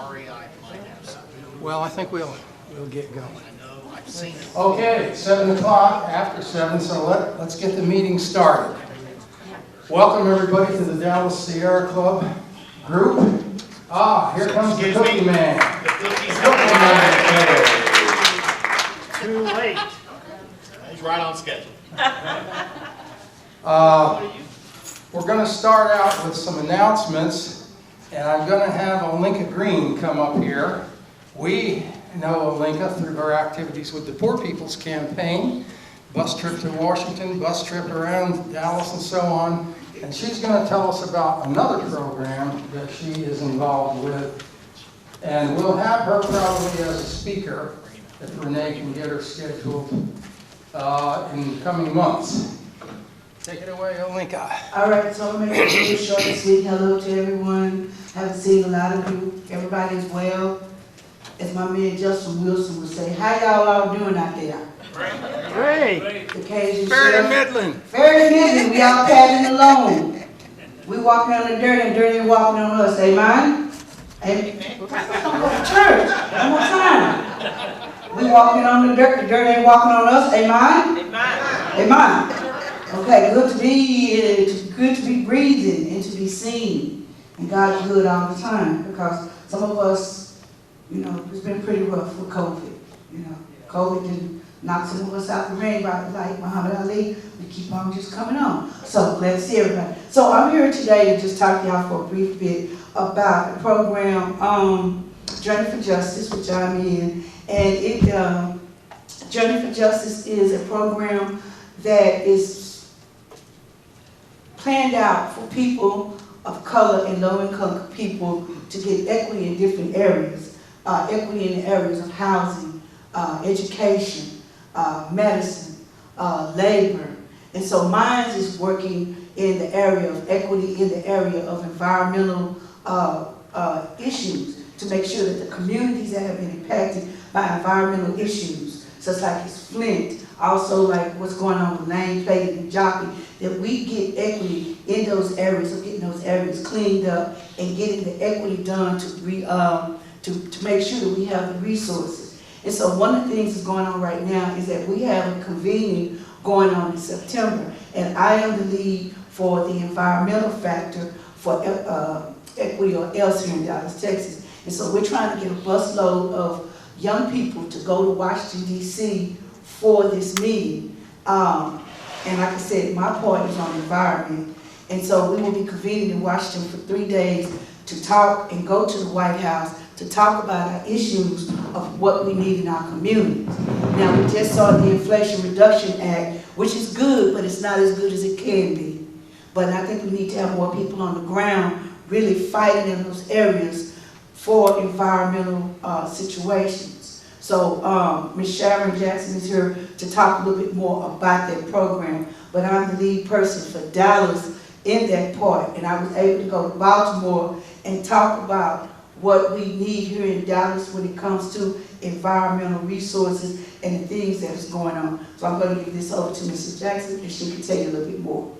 REI might have something. Well, I think we'll get going. I know, I've seen it. Okay, 7 o'clock, after 7, so let's get the meeting started. Welcome everybody to the Dallas Sierra Club group. Here comes the Cookie Man. The cookies Cookie Man. too late. He's right on schedule. We're going to start out with some announcements, and I'm going to have Olinka Green come up here. We know Olinka through her activities with the Poor People's Campaign, bus trip to Washington, bus trip around Dallas, and so on. And she's going to tell us about another program that she is involved with. And we'll have her probably as a speaker, if Renee can get her scheduled in coming months. Take it away, Olinka. All right, so I'm going to make it really short and sweet. Hello to everyone. Haven't seen a lot of you. Everybody's well. As my man Justin Wilson would say, how y'all all doing out there? Great. Occasion Fairly Midland. Fairly Midland. We all padding along. We walking on the dirt and dirt ain't walking on us. Amen? Amen. Let's go to church. One more time. We walking on the dirt ain't walking on us. Amen? Amen. Amen. Okay, good to be breathing and to be seen. And God's good all the time, because some of us, you know, it's been pretty rough with COVID. You know, COVID didn't knock some of us out the ring, but like Muhammad Ali, we keep on just coming on. So glad to see everybody. So I'm here today to just talk to y'all for a brief bit about the program, Journey for Justice, which I'm in. And Journey for Justice is a program that is planned out for people of color and low-income people to get equity in different areas. Equity in the areas of housing, education, medicine, labor. And so mine is working in the area of equity, in the area of environmental issues, to make sure that the communities that have been impacted by environmental issues, such like it's Flint, also like what's going on with Lane Plate and Jockey, that we get equity in those areas, of getting those areas cleaned up and getting the equity done to make sure that we have the resources. And so one of the things that's going on right now is that we have a convening going on in September, and I am the lead for the environmental factor for equity or else here in Dallas, Texas. And so we're trying to get a busload of young people to go to Washington, D.C. for this meeting. And like I said, my part is on environment. And so we will be convening in Washington for 3 days to talk and go to the White House to talk about our issues of what we need in our communities. Now, we just saw the Inflation Reduction Act, which is good, but it's not as good as it can be. But I think we need to have more people on the ground really fighting in those areas for environmental situations. So Ms. Sharon Jackson is here to talk a little bit more about that program, but I'm the lead person for Dallas in that part, and I was able to go to Baltimore and talk about what we need here in Dallas when it comes to environmental resources and the things that is going on. So I'm going to give this over to Mrs. Jackson, and she can tell you a little bit more.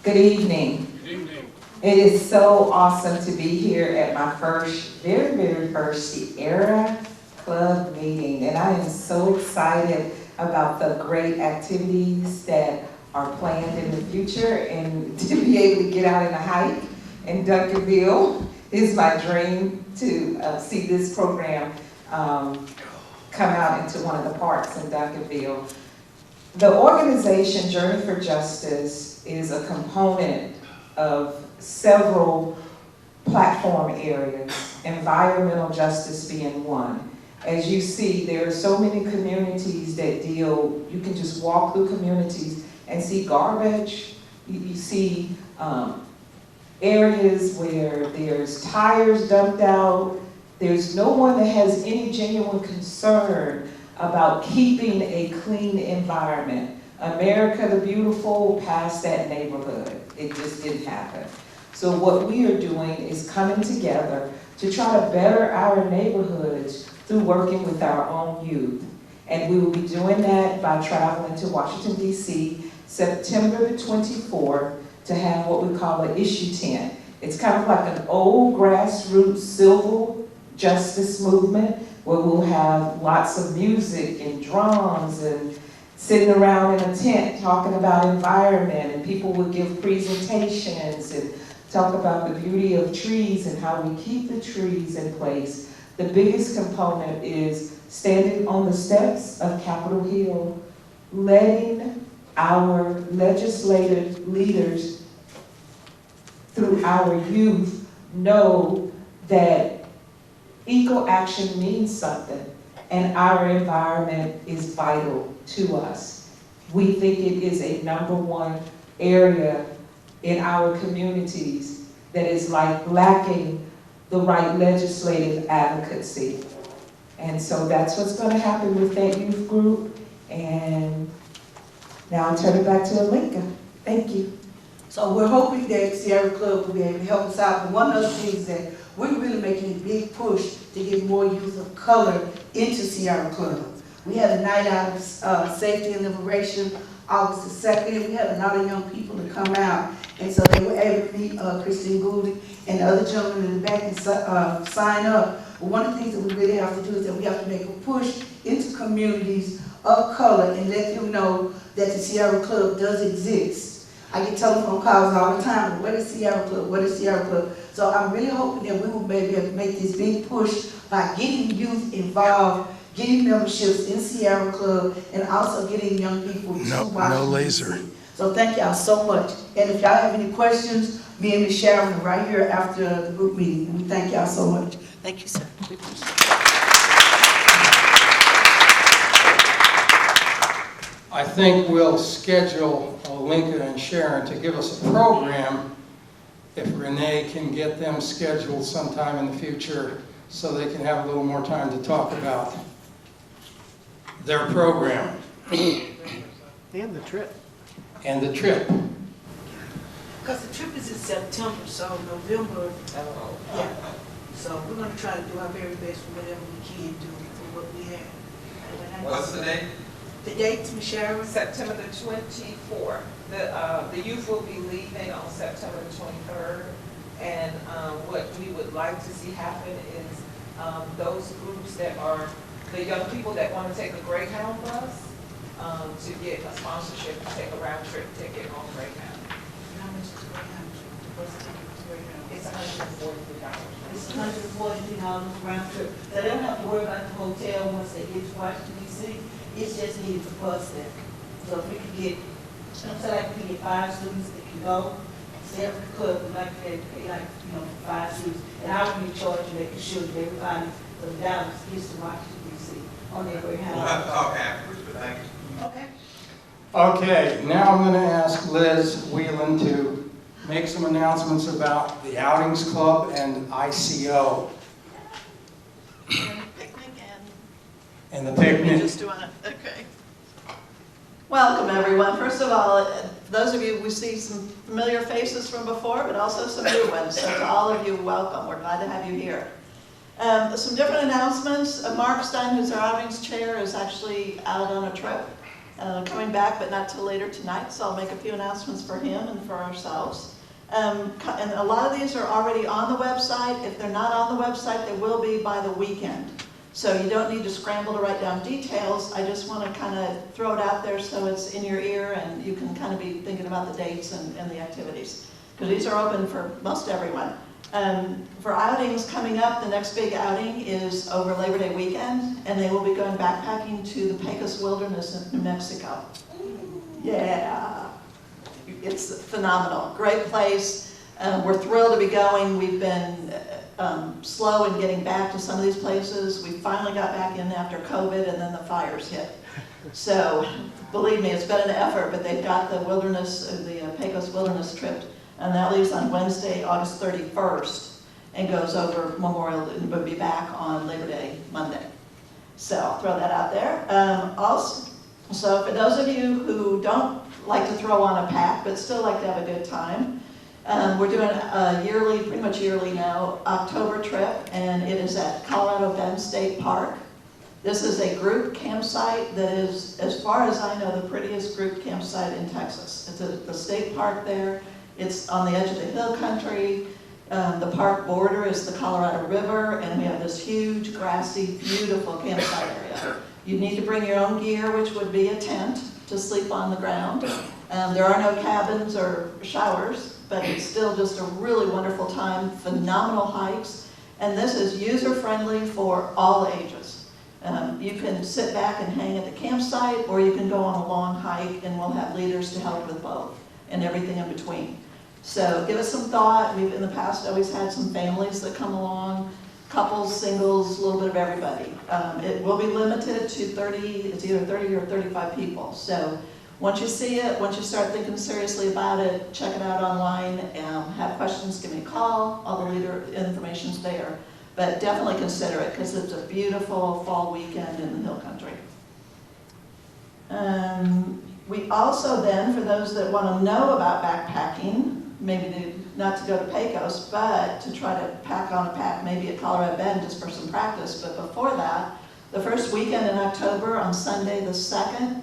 Good evening. Good evening. It is so awesome to be here at my very first Sierra Club meeting, and I am so excited about the great activities that are planned in the future, and to be able to get out in a hike in Duncanville is my dream, to see this program come out into one of the parks in Duncanville. The organization Journey for Justice is a component of several platform areas, environmental justice being one. As you see, there are so many communities that deal, you can just walk through communities and see garbage. You see areas where there's tires dumped out. There's no one that has any genuine concern about keeping a clean environment. America the Beautiful passed that neighborhood. It just didn't happen. So what we are doing is coming together to try to better our neighborhoods through working with our own youth. And we will be doing that by traveling to Washington, D.C., September the 24th, to have what we call an issue tent. It's kind of like an old grassroots justice movement, where we'll have lots of music and drums and sitting around in a tent talking about environment, and people would give presentations and talk about the beauty of trees and how we keep the trees in place. The biggest component is standing on the steps of Capitol Hill, letting our legislative leaders through our youth know that eco-action means something and our environment is vital to us. We think it is a #1 area in our communities that is like lacking the right legislative advocacy. And so that's what's going to happen with that youth group. And now I'll turn it back to Alinka. Thank you. So we're hoping that Sierra Club will be able to help us out. But one of the things that we're really making a big push to get more youth of color into Sierra Club. We had a night out of safety and liberation, August the 2nd. We had a lot of young people to come out. And so they were able to meet Christine Gould and the other gentlemen in the back and sign up. But one of the things that we really have to do is that we have to make a push into communities of color and let them know that the Sierra Club does exist. I get telephone calls all the time, what is Sierra Club, what is Sierra Club? So I'm really hoping that we will maybe make this big push by getting youth involved, getting memberships in Sierra Club, and also getting young people to watch. No laser. So thank y'all so much. And if y'all have any questions, me and Ms. Sharon are right here after the group meeting. And we thank y'all so much. Thank you, sir. We appreciate it. I think we'll schedule Lincoln and Sharon to give us a program if Renee can get them scheduled sometime in the future so they can have a little more time to talk about their program. And the trip. And the trip. Because the trip is in September, so November, yeah. So we're gonna try to do our very best for whatever we can do for what we have. What's the date? The date's Ms. Sharon? September the 24th. The youth will be leaving on September the 23rd. And what we would like to see happen is those groups that are, the young people that want to take a Greyhound bus, to get a sponsorship to take a round trip ticket on Greyhound. How much is Greyhound? What's the ticket to Greyhound? It's $143. It's $143 round trip. So they don't have to worry about the hotel once they get to Washington DC. It's just needed to bus them. So if we could get, so like we could get 5 students that can go, Sierra Club would like to pay like, 5 students. And I would be charged making sure that everybody from Dallas gets to Washington DC on their Greyhound. We'll have to talk afterwards, but thank you. Okay. Okay, now I'm going to ask Liz Whelan to make some announcements about the Outings Club and ICO. Picnic And the and we're picnic. just doing it, okay. Welcome, everyone. First of all, for those of you, we see some familiar faces from before, but also some new ones. So to all of you, welcome. We're glad to have you here. Some different announcements. Mark Stein, who's our Outings chair, is actually out on a trip, coming back, but not till later tonight. So I'll make a few announcements for him and for ourselves. And a lot of these are already on the website. If they're not on the website, they will be by the weekend. So you don't need to scramble to write down details. I just want to kind of throw it out there so it's in your ear and you can kind of be thinking about the dates and the activities. Because these are open for most everyone. For outings coming up, the next big outing is over Labor Day weekend, and they will be going backpacking to the Pecos Wilderness in New Mexico. Yeah, it's phenomenal, great place. We're thrilled to be going. We've been slow in getting back to some of these places. We finally got back in after COVID, and then the fires hit. So believe me, it's been an effort, but they've got the wilderness, the Pecos Wilderness trip. And that leaves on Wednesday, August 31st, and goes over Memorial, but be back on Labor Day, Monday. So I'll throw that out there. Also, so for those of you who don't like to throw on a pack, but still like to have a good time, we're doing a yearly, pretty much yearly now, October trip, and it is at Colorado Bend State Park. This is a group campsite that is, as far as I know, the prettiest group campsite in Texas. It's at the state park there. It's on the edge of the hill country. The park border is the Colorado River, and we have this huge, grassy, beautiful campsite area. You need to bring your own gear, which would be a tent to sleep on the ground. There are no cabins or showers, but it's still just a really wonderful time, phenomenal hikes, and this is user-friendly for all ages. You can sit back and hang at the campsite, or you can go on a long hike, and we'll have leaders to help with both, and everything in between. So give it some thought. We've in the past always had some families that come along, couples, singles, a little bit of everybody. It will be limited to 30, it's either 30 or 35 people. So once you see it, once you start thinking seriously about it, check it out online, have questions, give me a call. All the leader information's there. But definitely consider it because it's a beautiful fall weekend in the hill country. We also then, for those that want to know about backpacking, maybe not to go to Pecos, but to try to pack on a pack, maybe at Colorado Bend just for some practice. But before that, the first weekend in October, on Sunday the 2nd,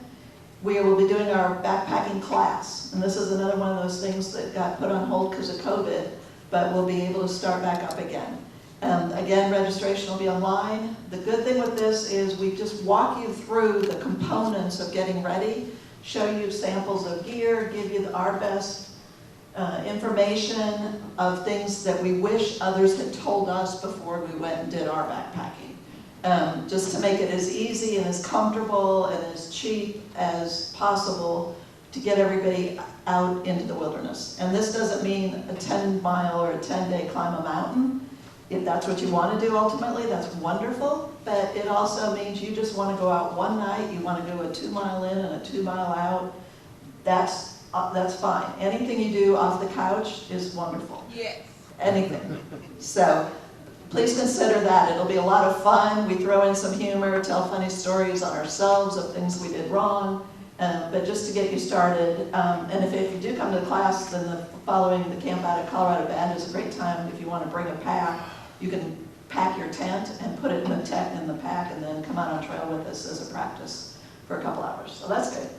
we will be doing our backpacking class. And this is another one of those things that got put on hold because of COVID, but we'll be able to start back up again. Again, registration will be online. The good thing with this is we just walk you through the components of getting ready, show you samples of gear, give you our best information of things that we wish others had told us before we went and did our backpacking. Just to make it as easy and as comfortable and as cheap as possible to get everybody out into the wilderness. And this doesn't mean a 10-mile or a 10-day climb a mountain. If that's what you want to do ultimately, that's wonderful. But it also means you just want to go out one night, you want to go a 2-mile in and a 2-mile out. That's fine. Anything you do off the couch is wonderful. Yes. Anything. So please consider that. It'll be a lot of fun. We throw in some humor, tell funny stories on ourselves of things we did wrong, but just to get you started. And if you do come to the class, then the following the camp out at Colorado Bend is a great time. If you want to bring a pack, you can pack your tent and put it in the pack and then come out on trail with us as a practice for a couple hours. So that's good.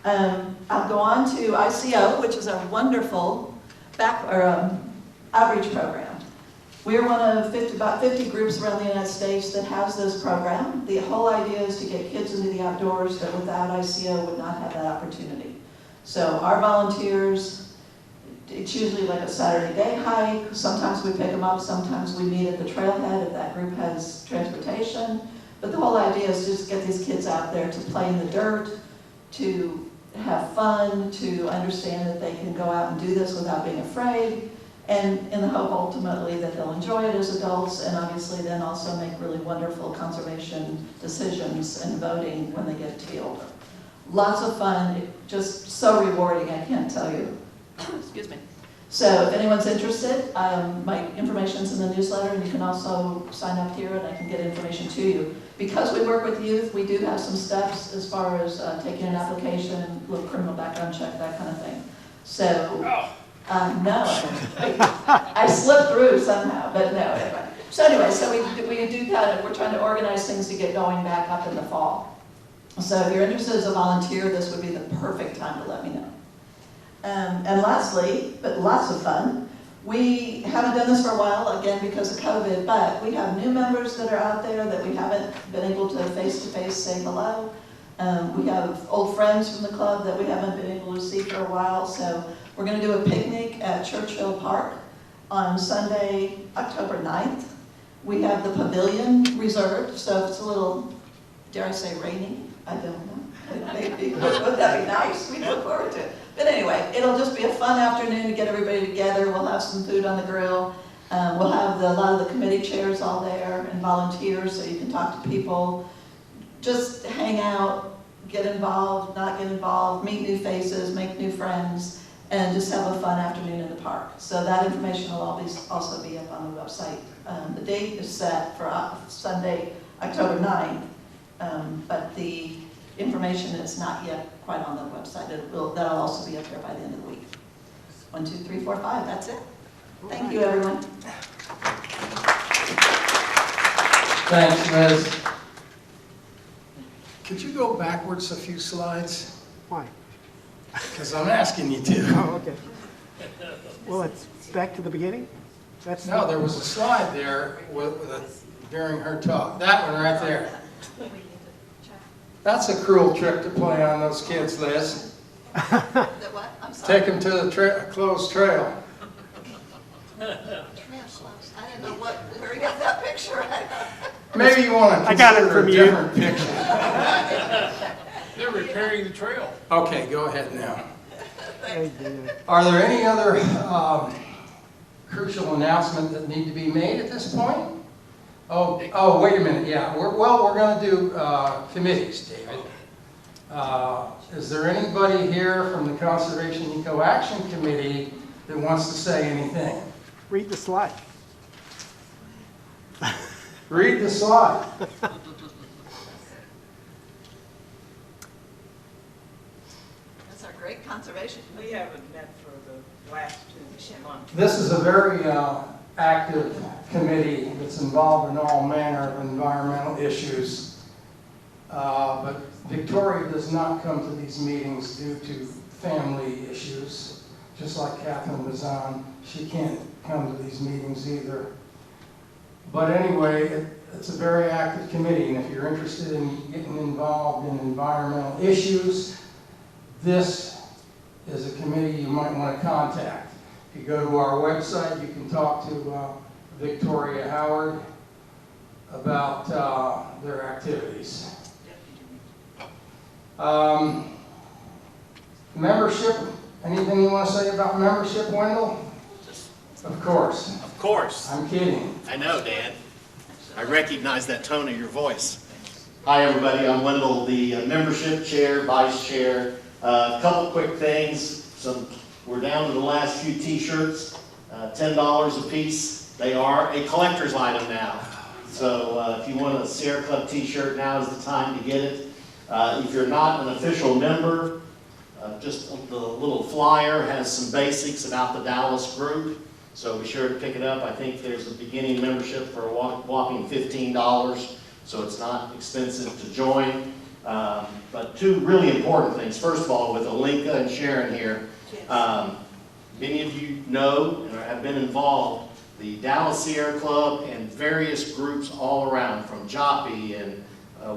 I'll go on to ICO, which is a wonderful outreach program. We're one of about 50 groups around the United States that has this program. The whole idea is to get kids into the outdoors that without ICO would not have that opportunity. So our volunteers, it's usually like a Saturday day hike. Sometimes we pick them up, sometimes we meet at the trailhead if that group has transportation. But the whole idea is just get these kids out there to play in the dirt, to have fun, to understand that they can go out and do this without being afraid, and in the hope ultimately that they'll enjoy it as adults and obviously then also make really wonderful conservation decisions and voting when they get to be older. Lots of fun, just so rewarding, I can't tell you. Excuse me. So if anyone's interested, my information's in the newsletter and you can also sign up here and I can get information to you. Because we work with youth, we do have some steps as far as taking an application, little criminal background check, that kind of thing. So, no, I slipped through somehow, but no, anyway. So anyway, so we do kind of, we're trying to organize things to get going back up in the fall. So if you're interested as a volunteer, this would be the perfect time to let me know. And lastly, but lots of fun, we haven't done this for a while, again because of COVID, but we have new members that are out there that we haven't been able to face-to-face say hello. We have old friends from the club that we haven't been able to see for a while, so we're going to do a picnic at Churchill Park on Sunday, October 9th. We have the pavilion reserved, so if it's a little, dare I say, rainy, I don't know. Maybe, wouldn't that be nice? We look forward to it. But anyway, it'll just be a fun afternoon to get everybody together. We'll have some food on the grill. We'll have a lot of the committee chairs all there and volunteers so you can talk to people. Just hang out, get involved, not get involved, meet new faces, make new friends, and just have a fun afternoon in the park. So that information will also be up on the website. The date is set for Sunday, October 9th, but the information is not yet quite on the website. That'll also be up there by the end of the week. 1, 2, 3, 4, 5, that's it. Thank you, everyone. Thanks, Liz. Could you go backwards a few slides? Why? Because I'm asking you to. Oh, okay. Well, it's back to the beginning? That's No, there was a slide there during her talk. That one right there. That's a cruel trick to play on those kids, Liz. The what? I'm sorry. Take them to the closed trail. I didn't know where you got that picture. Maybe you want to I got it consider from a you. different picture. They're repairing the trail. Okay, go ahead now. They did. Are there any other crucial announcements that need to be made at this point? Oh, wait a minute, yeah. We're going to do committees, David. Is there anybody here from the Conservation Eco Action Committee that wants to say anything? Read the slide. Read the slide. That's our great conservation. We haven't met for the last 2 months. This is a very active committee that's involved in all manner of environmental issues. But Victoria does not come to these meetings due to family issues. Just like Catherine Bazan, she can't come to these meetings either. But anyway, it's a very active committee, and if you're interested in getting involved in environmental issues, this is a committee you might want to contact. If you go to our website, you can talk to Victoria Howard about their activities. Membership, anything you want to say about membership, Wendell? Of course. Of course. I'm kidding. I know, Dan. I recognize that tone of your voice. Hi, everybody. I'm Wendell, the membership chair, vice chair. A couple quick things. We're down to the last few T-shirts, $10 a piece. They are a collector's item now. So if you want a Sierra Club T-shirt, now is the time to get it. If you're not an official member, just the little flyer has some basics about the Dallas group. So be sure to pick it up. I think there's a beginning membership for a whopping $15, so it's not expensive to join. But two really important things. First of all, with Olinka and Sharon here, many of you know and have been involved, the Dallas Sierra Club and various groups all around, from Joppy and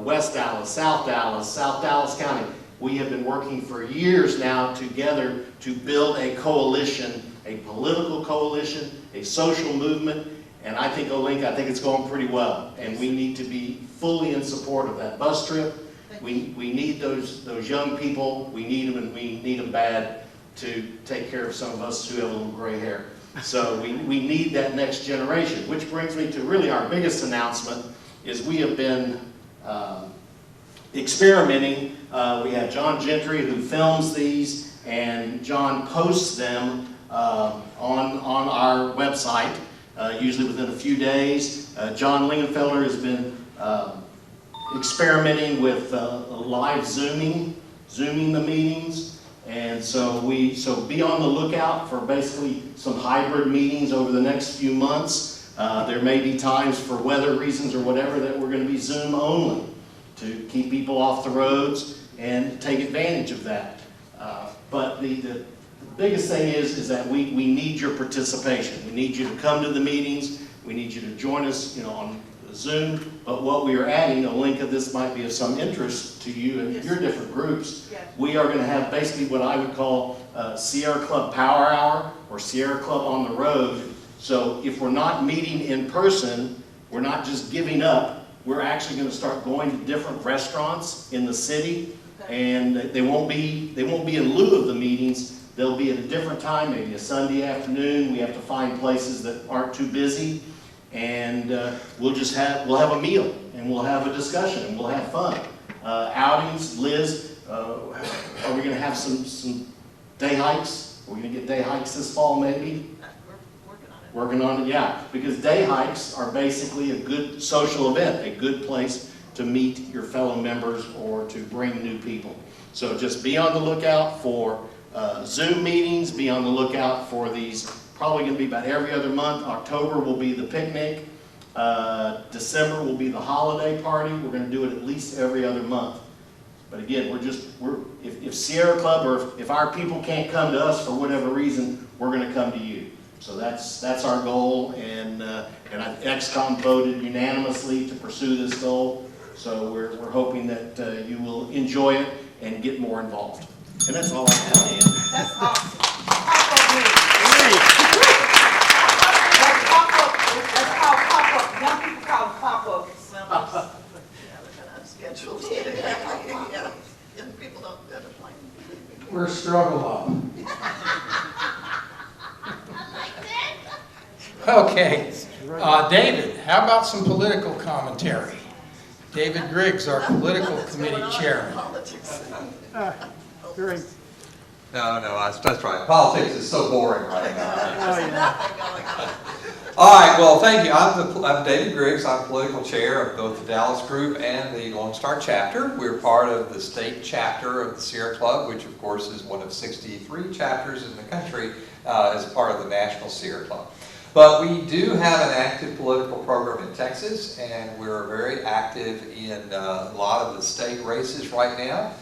West Dallas, South Dallas County. We have been working for years now together to build a coalition, a political coalition, a social movement, and I think Olinka, I think it's going pretty well. And we need to be fully in support of that bus trip. We need those young people. We need them, and we need them bad to take care of some of us who have a little gray hair. So we need that next generation, which brings me to really our biggest announcement is we have been experimenting. We have John Gentry who films these, and John posts them on our website, usually within a few days. John Lingenfelder has been experimenting with live zooming the meetings. And so be on the lookout for basically some hybrid meetings over the next few months. There may be times for weather reasons or whatever that we're going to be Zoom only to keep people off the roads and take advantage of that. But the biggest thing is that we need your participation. We need you to come to the meetings. We need you to join us, on Zoom. But what we are adding, a link of this might be of some interest to you and your different groups. Yes. We are going to have basically what I would call Sierra Club Power Hour or Sierra Club on the road. So if we're not meeting in person, we're not just giving up. We're actually going to start going to different restaurants in the city, and they won't be in lieu of the meetings. They'll be at a different time, maybe a Sunday afternoon. We have to find places that aren't too busy, and we'll have a meal, and we'll have a discussion, and we'll have fun. Outings, Liz, are we going to have some day hikes? Are we going to get day hikes this fall, maybe? Working on it, yeah. Because day hikes are basically a good social event, a good place to meet your fellow members or to bring new people. So just be on the lookout for Zoom meetings, be on the lookout for these, probably going to be about every other month. October will be the picnic. December will be the holiday party. We're going to do it at least every other month. But again, if Sierra Club or if our people can't come to us for whatever reason, we're going to come to you. So that's our goal, and XCOM voted unanimously to pursue this goal. So we're hoping that you will enjoy it and get more involved. And that's all I have, Dan. That's awesome. Pop-up meeting. That's pop-up, that's called pop-up, young people call it pop-up assemblies. Yeah, they're kind of scheduled. Yeah, young people don't go to plan. We're struggle up. Okay, David, how about some political commentary? David Griggs, our political committee chairman. Politics. Great. No, that's right. Politics is so boring right now. Oh, yeah. All right, well, thank you. I'm David Griggs. I'm political chair of both the Dallas group and the Lone Star chapter. We're part of the state chapter of the Sierra Club, which of course is one of 63 chapters in the country as part of the National Sierra Club. But we do have an active political program in Texas, and we're very active in a lot of the state races right now.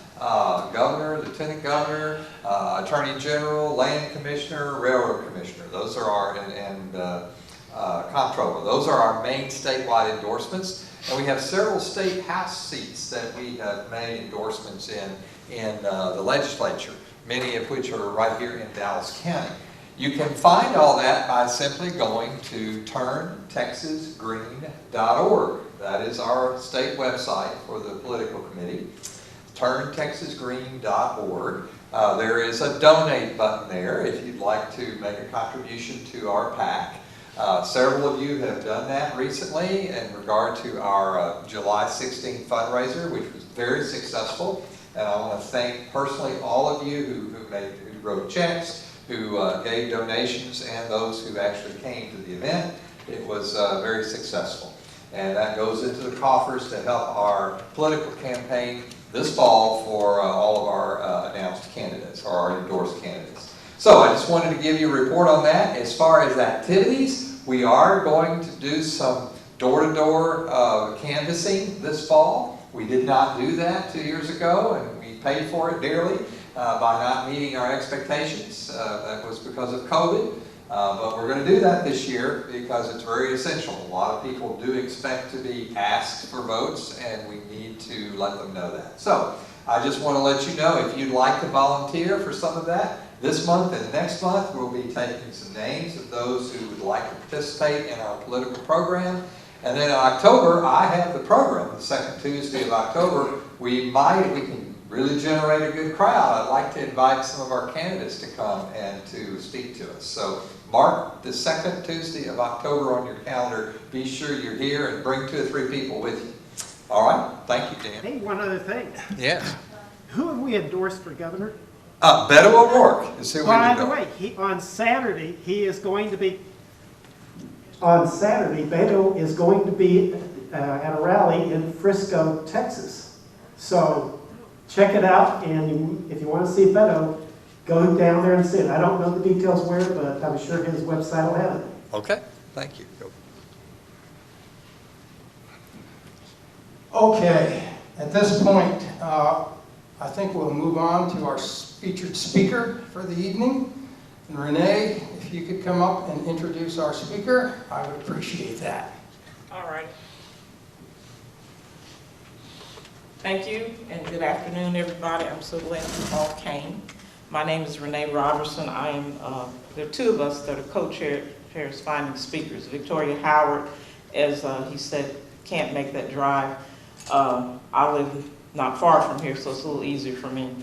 Governor, Lieutenant Governor, Attorney General, Land Commissioner, Railroad Commissioner. Those are our, and Comptroller. Those are our main statewide endorsements. And we have several state house seats that we have made endorsements in the legislature, many of which are right here in Dallas County. You can find all that by simply going to turntexasgreen.org. That is our state website for the political committee. turntexasgreen.org. There is a donate button there if you'd like to make a contribution to our PAC. Several of you have done that recently in regard to our July 16th fundraiser, which was very successful. And I want to thank personally all of you who wrote checks, who gave donations, and those who actually came to the event. It was very successful. And that goes into the coffers to help our political campaign this fall for all of our announced candidates, or our endorsed candidates. So I just wanted to give you a report on that. As far as activities, we are going to do some door-to-door canvassing this fall. We did not do that 2 years ago, and we paid for it dearly by not meeting our expectations. That was because of COVID. But we're going to do that this year because it's very essential. A lot of people do expect to be asked for votes, and we need to let them know that. So I just want to let you know, if you'd like to volunteer for some of that, this month and next month we'll be taking some names of those who would like to participate in our political program. And then in October, I have the program, the second Tuesday of October. We can really generate a good crowd. I'd like to invite some of our candidates to come and to speak to us. So mark the second Tuesday of October on your calendar. Be sure you're here and bring 2 or 3 people with you. All right, thank you, Dan. Hey, one other thing. Yes. Who have we endorsed for governor? Beto O'Rourke is who we By the go. way, on Saturday, Beto is going to be at a rally in Frisco, Texas. So check it out, and if you want to see Beto, go down there and see it. I don't know the details where, but I'm sure his website will have it. Okay, thank you. Okay, at this point, I think we'll move on to our featured speaker for the evening. And Renee, if you could come up and introduce our speaker, I would appreciate that. All right. Thank you, and good afternoon, everybody. I'm so glad you all came. My name is Renee Robertson. There are 2 of us that are co-chairs finding speakers. Victoria Howard, as he said, can't make that drive. I live not far from here, so it's a little easier for me.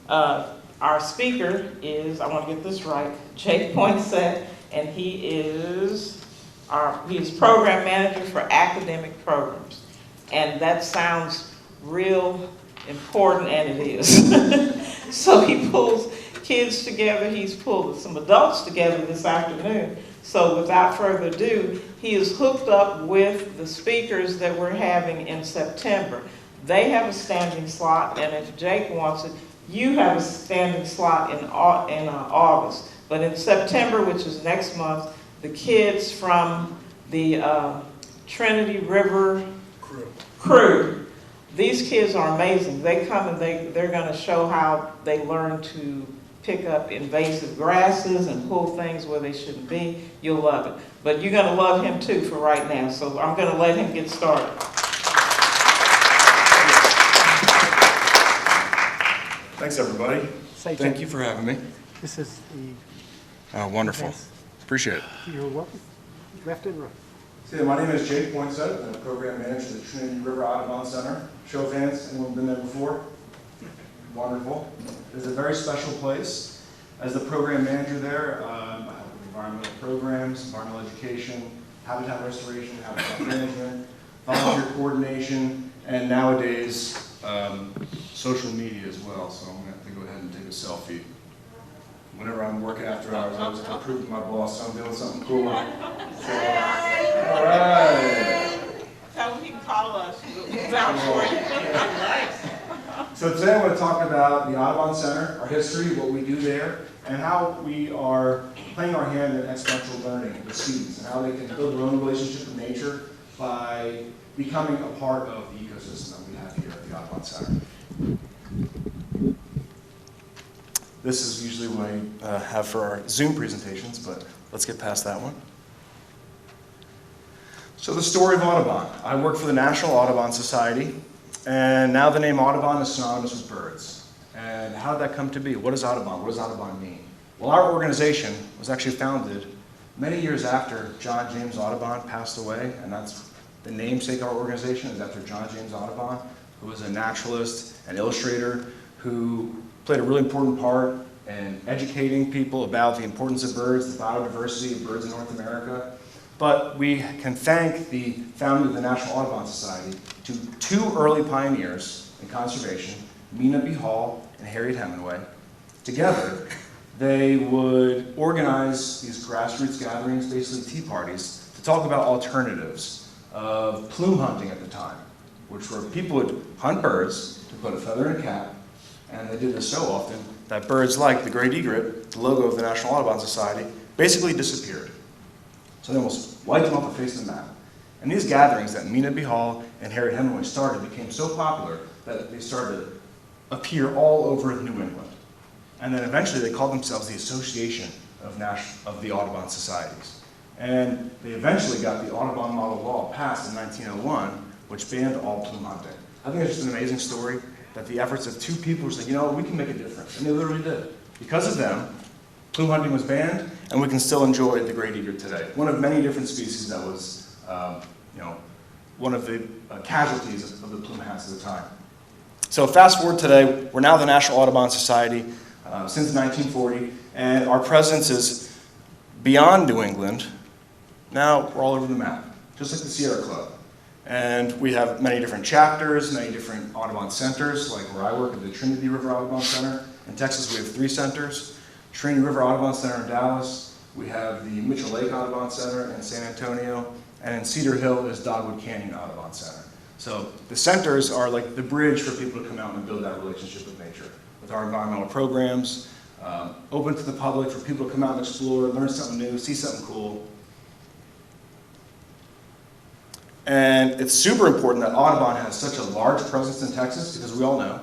Our speaker is, I want to get this right, Jake Poinsett, and he is program manager for academic programs. And that sounds real important, and it is. So he pulls kids together, he's pulled some adults together this afternoon. So without further ado, he is hooked up with the speakers that we're having in September. They have a standing slot, and if Jake wants it, you have a standing slot in August. But in September, which is next month, the kids from the Trinity River crew, these kids are amazing. They come and they're going to show how they learn to pick up invasive grasses and pull things where they shouldn't be. You'll love it. But you're going to love him too for right now, so I'm going to let him get started. Thanks, everybody. Thank you for having me. This is the... Oh, wonderful. Appreciate it. You're welcome. Left and right. So, my name is Jake Poinsett. I'm the program manager at the Trinity River Audubon Center. Show of hands, anyone been there before? Wonderful. It's a very special place. As the program manager there, I help with environmental programs, environmental education, habitat restoration, habitat management, volunteer coordination, and nowadays, social media as well. So I'm going to have to go ahead and take a selfie. Whenever I'm working after hours, I always have to prove to my boss I'm doing something cool. All right. Tell him he can call us. We'll vouch for you. So today I'm going to talk about the Audubon Center, our history, what we do there, and how we are playing our hand in exponential learning with students, and how they can build their own relationship with nature by becoming a part of the ecosystem that we have here at the Audubon Center. This is usually what I have for our Zoom presentations, but let's get past that one. So the story of Audubon. I work for the National Audubon Society, and now the name Audubon is synonymous with birds. And how did that come to be? What is Audubon? What does Audubon mean? Well, our organization was actually founded many years after John James Audubon passed away, and that's the namesake of our organization is after John James Audubon, who was a naturalist and illustrator who played a really important part in educating people about the importance of birds, the biodiversity of birds in North America. But we can thank the founding of the National Audubon Society to two early pioneers in conservation, Mina B. Hall and Harriet Hemingway. Together, they would organize these grassroots gatherings, basically tea parties, to talk about alternatives of plume hunting at the time, which were people would hunt birds to put a feather in a cap, and they did this so often that birds like the great egret, the logo of the National Audubon Society, basically disappeared. So they almost wiped them off the face of the map. And these gatherings that Mina B. Hall and Harriet Hemingway started became so popular that they started to appear all over New England. And then eventually they called themselves the Association of the Audubon Societies. And they eventually got the Audubon Model Law passed in 1901, which banned all plume hunting. I think it's just an amazing story that the efforts of two people who said, you know, we can make a difference. And they literally did. Because of them, plume hunting was banned, and we can still enjoy the great egret today. One of many different species that was, one of the casualties of the plume hats at the time. So fast forward today, we're now the National Audubon Society since 1940, and our presence is beyond New England. Now we're all over the map, just like the Sierra Club. And we have many different chapters, many different Audubon centers, like where I work at the Trinity River Audubon Center. In Texas, we have 3 centers. Trinity River Audubon Center in Dallas. We have the Mitchell Lake Audubon Center in San Antonio. And in Cedar Hill is Dogwood Canyon Audubon Center. So the centers are like the bridge for people to come out and build that relationship with nature. With our environmental programs, open to the public for people to come out and explore, learn something new, see something cool. And it's super important that Audubon has such a large presence in Texas, because we all know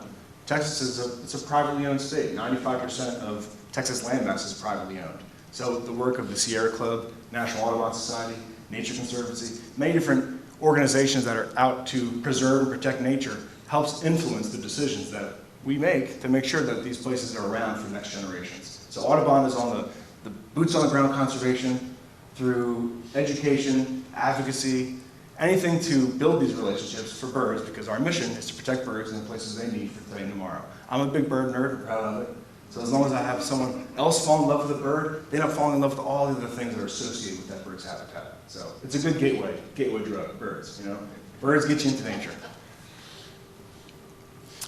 Texas is it's a privately owned state. 95% of Texas landmass is privately owned. So the work of the Sierra Club, National Audubon Society, Nature Conservancy, many different organizations that are out to preserve and protect nature helps influence the decisions that we make to make sure that these places are around for next generations. So Audubon is on the boots on the ground conservation through education, advocacy, anything to build these relationships for birds, because our mission is to protect birds in the places they need for today and tomorrow. I'm a big bird nerd, I'm proud of it. So as long as I have someone else fall in love with a bird, they end up falling in love with all the other things that are associated with that bird's habitat. So it's a good gateway drug, birds, you know? Birds get you into nature.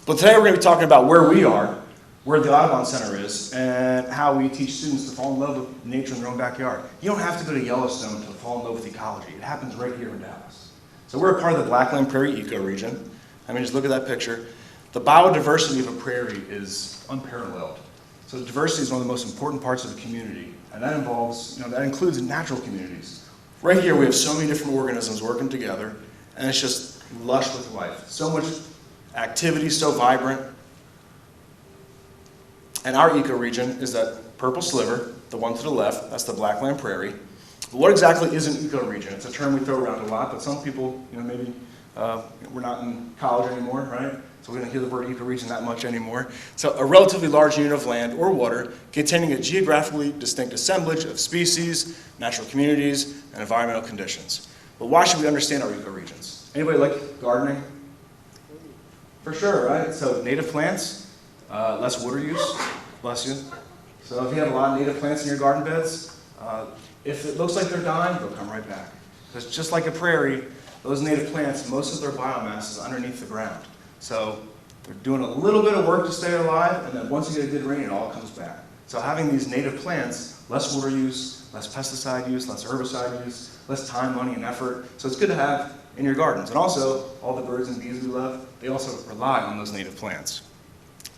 But today we're going to be talking about where we are, where the Audubon Center is, and how we teach students to fall in love with nature in their own backyard. You don't have to go to Yellowstone to fall in love with ecology. It happens right here in Dallas. So we're a part of the Blackline Prairie Ecoregion. I mean, just look at that picture. The biodiversity of a prairie is unparalleled. So diversity is one of the most important parts of a community, and that involves, that includes natural communities. Right here we have so many different organisms working together, and it's just lush with life. So much activity, so vibrant. And our ecoregion is that purple sliver, the one to the left, that's the Blackline Prairie. But what exactly is an ecoregion? It's a term we throw around a lot, but some people, maybe we're not in college anymore, right? So we don't hear the word ecoregion that much anymore. So a relatively large unit of land or water containing a geographically distinct assemblage of species, natural communities, and environmental conditions. But why should we understand our ecoregions? Anybody like gardening? For sure, right? So native plants, less water use, bless you. So if you have a lot of native plants in your garden beds, if it looks like they're dying, they'll come right back. Because just like a prairie, those native plants, most of their biomass is underneath the ground. So they're doing a little bit of work to stay alive, and then once you get a good rain, it all comes back. So having these native plants, less water use, less pesticide use, less herbicide use, less time, money, and effort. So it's good to have in your gardens. And also, all the birds and bees we love, they also rely on those native plants.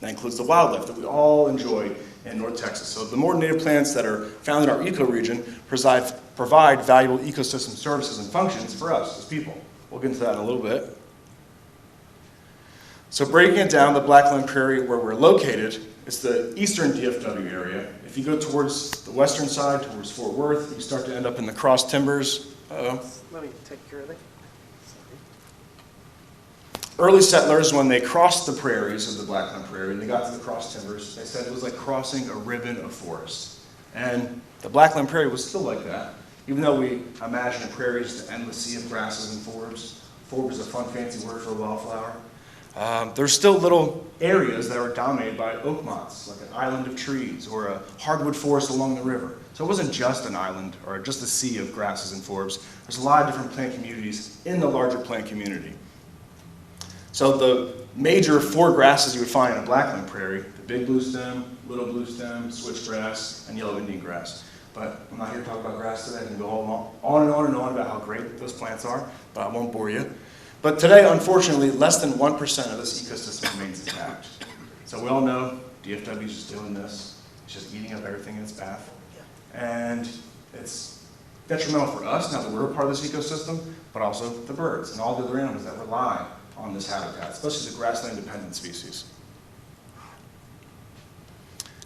That includes the wildlife that we all enjoy in North Texas. So the more native plants that are found in our ecoregion provide valuable ecosystem services and functions for us as people. We'll get into that in a little bit. So breaking it down, the Blackline Prairie, where we're located, it's the eastern DFW area. If you go towards the western side, towards Fort Worth, you start to end up in the cross timbers. Let me take care of that. Early settlers, when they crossed the prairies of the Blackline Prairie, and they got to the cross timbers, they said it was like crossing a ribbon of forest. And the Blackline Prairie was still like that. Even though we imagine a prairie as the endless sea of grasses and forbs. Forb is a fun, fancy word for a wildflower. There's still little areas that are dominated by oak moss, like an island of trees or a hardwood forest along the river. So it wasn't just an island or just a sea of grasses and forbs. There's a lot of different plant communities in the larger plant community. So the major four grasses you would find in a Blackline Prairie, the big blue stem, little blue stem, switchgrass, and yellow Indian grass. But I'm not here to talk about grass today. I can go on and on and on about how great those plants are, but I won't bore you. But today, unfortunately, less than 1% of this ecosystem remains intact. So we all know DFW is just doing this. It's just eating up everything in its path. And it's detrimental for us, now that we're a part of this ecosystem, but also the birds and all the other animals that rely on this habitat, especially the grassland-dependent species.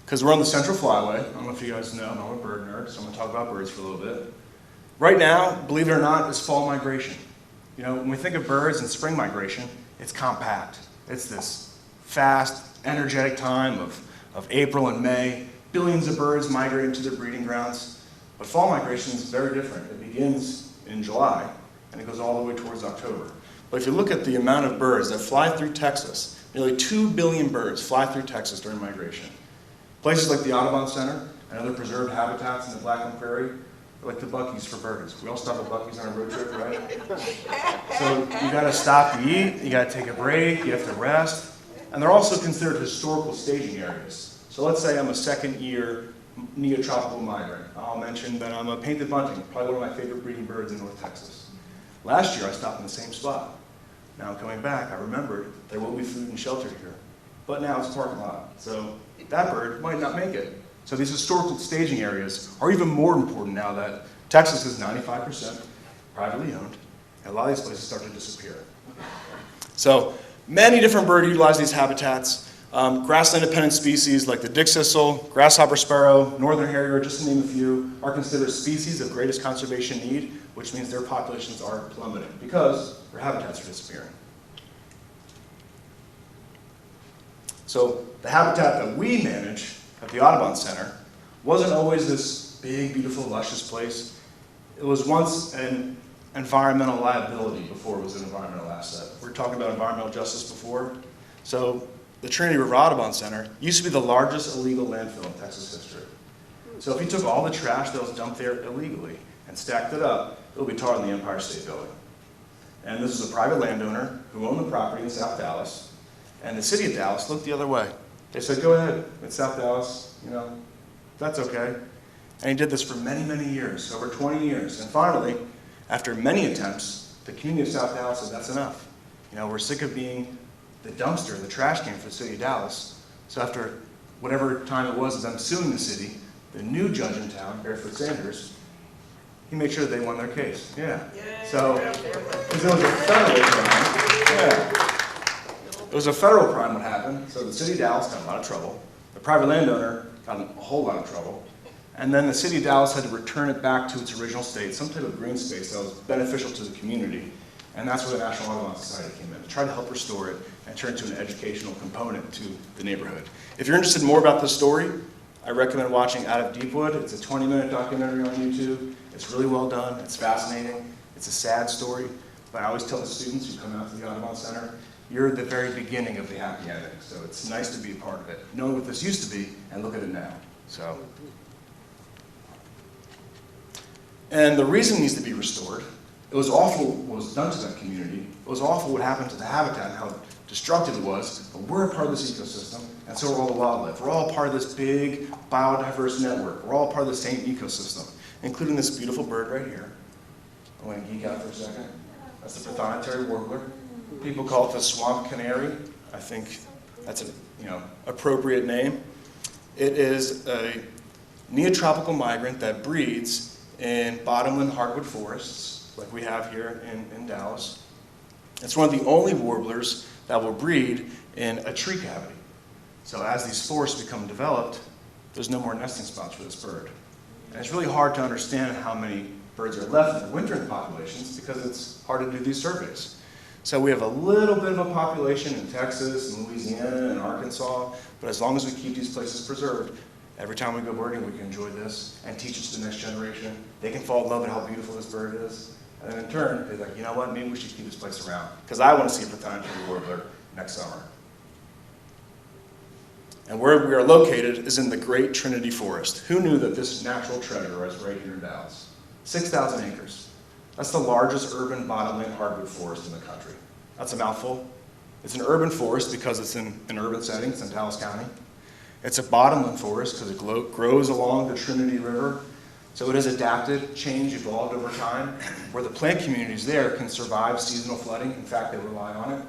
Because we're on the Central Flyway. I don't know if you guys know, I'm a bird nerd, so I'm going to talk about birds for a little bit. Right now, believe it or not, is fall migration. You know, when we think of birds and spring migration, it's compact. It's this fast, energetic time of April and May. Billions of birds migrating to their breeding grounds. But fall migration is very different. It begins in July, and it goes all the way towards October. But if you look at the amount of birds that fly through Texas, nearly 2 billion birds fly through Texas during migration. Places like the Audubon Center and other preserved habitats in the Blackline Prairie are like the Buc-ee's for birds. We all stop at Buc-ee's on a road trip, right? So you gotta stop to eat, you gotta take a break, you have to rest. And they're also considered historical staging areas. So let's say I'm a second-year neotropical migrant. I'll mention that I'm a painted bunting, probably one of my favorite breeding birds in North Texas. Last year I stopped in the same spot. Now coming back, I remembered there will be food and shelter here. But now it's a parking lot, so that bird might not make it. So these historical staging areas are even more important now that Texas is 95% privately owned, and a lot of these places start to disappear. So many different birds utilize these habitats. Grassland-dependent species like the dickcissel, grasshopper sparrow, northern harrier, just to name a few, are considered species of greatest conservation need, which means their populations are plummeting because their habitats are disappearing. So the habitat that we manage at the Audubon Center wasn't always this big, beautiful, luscious place. It was once an environmental liability before it was an environmental asset. We were talking about environmental justice before. So the Trinity River Audubon Center used to be the largest illegal landfill in Texas history. So if you took all the trash that was dumped there illegally and stacked it up, it would be taller than the Empire State Building. And this was a private landowner who owned the property in South Dallas, and the city of Dallas looked the other way. They said, go ahead, it's South Dallas, you know, that's okay. And he did this for many, many years, over 20 years. And finally, after many attempts, the community of South Dallas said, that's enough. You know, we're sick of being the dumpster, the trash can for the city of Dallas. So after whatever time it was of them suing the city, the new judge in town, Barefoot Sanders, he made sure that they won their case. Yeah. So, because it was a federal crime. Yeah. It was a federal crime what happened, so the city of Dallas got in a lot of trouble. The private landowner got in a whole lot of trouble. And then the city of Dallas had to return it back to its original state, some type of green space that was beneficial to the community. And that's where the National Audubon Society came in, to try to help restore it and turn it into an educational component to the neighborhood. If you're interested more about this story, I recommend watching Out of Deepwood. It's a 20-minute documentary on YouTube. It's really well done. It's fascinating. It's a sad story. But I always tell the students who come out to the Audubon Center, you're at the very beginning of the happy ending. So it's nice to be a part of it, knowing what this used to be and look at it now. So. And the reason it needs to be restored, it was awful what was done to that community. It was awful what happened to the habitat and how destructive it was, but we're a part of this ecosystem, and so are all the wildlife. We're all part of this big biodiverse network. We're all part of the same ecosystem, including this beautiful bird right here. I want to geek out for a second. That's the prothonotary warbler. People call it the swamp canary. I think that's an appropriate name. It is a neotropical migrant that breeds in bottomland hardwood forests, like we have here in Dallas. It's one of the only warblers that will breed in a tree cavity. So as these forests become developed, there's no more nesting spots for this bird. And it's really hard to understand how many birds are left in the wintering populations because it's hard to do these surveys. So we have a little bit of a population in Texas and Louisiana and Arkansas, but as long as we keep these places preserved, every time we go birding, we can enjoy this and teach it to the next generation. They can fall in love with how beautiful this bird is. And then in turn, they're like, you know what, maybe we should keep this place around. Because I want to see a prothonotary warbler next summer. And where we are located is in the Great Trinity Forest. Who knew that this natural treasure is right here in Dallas? 6,000 acres. That's the largest urban bottomland hardwood forest in the country. That's a mouthful. It's an urban forest because it's in an urban setting. It's in Dallas County. It's a bottomland forest because it grows along the Trinity River. So it has adapted, changed, evolved over time, where the plant communities there can survive seasonal flooding. In fact, they rely on it.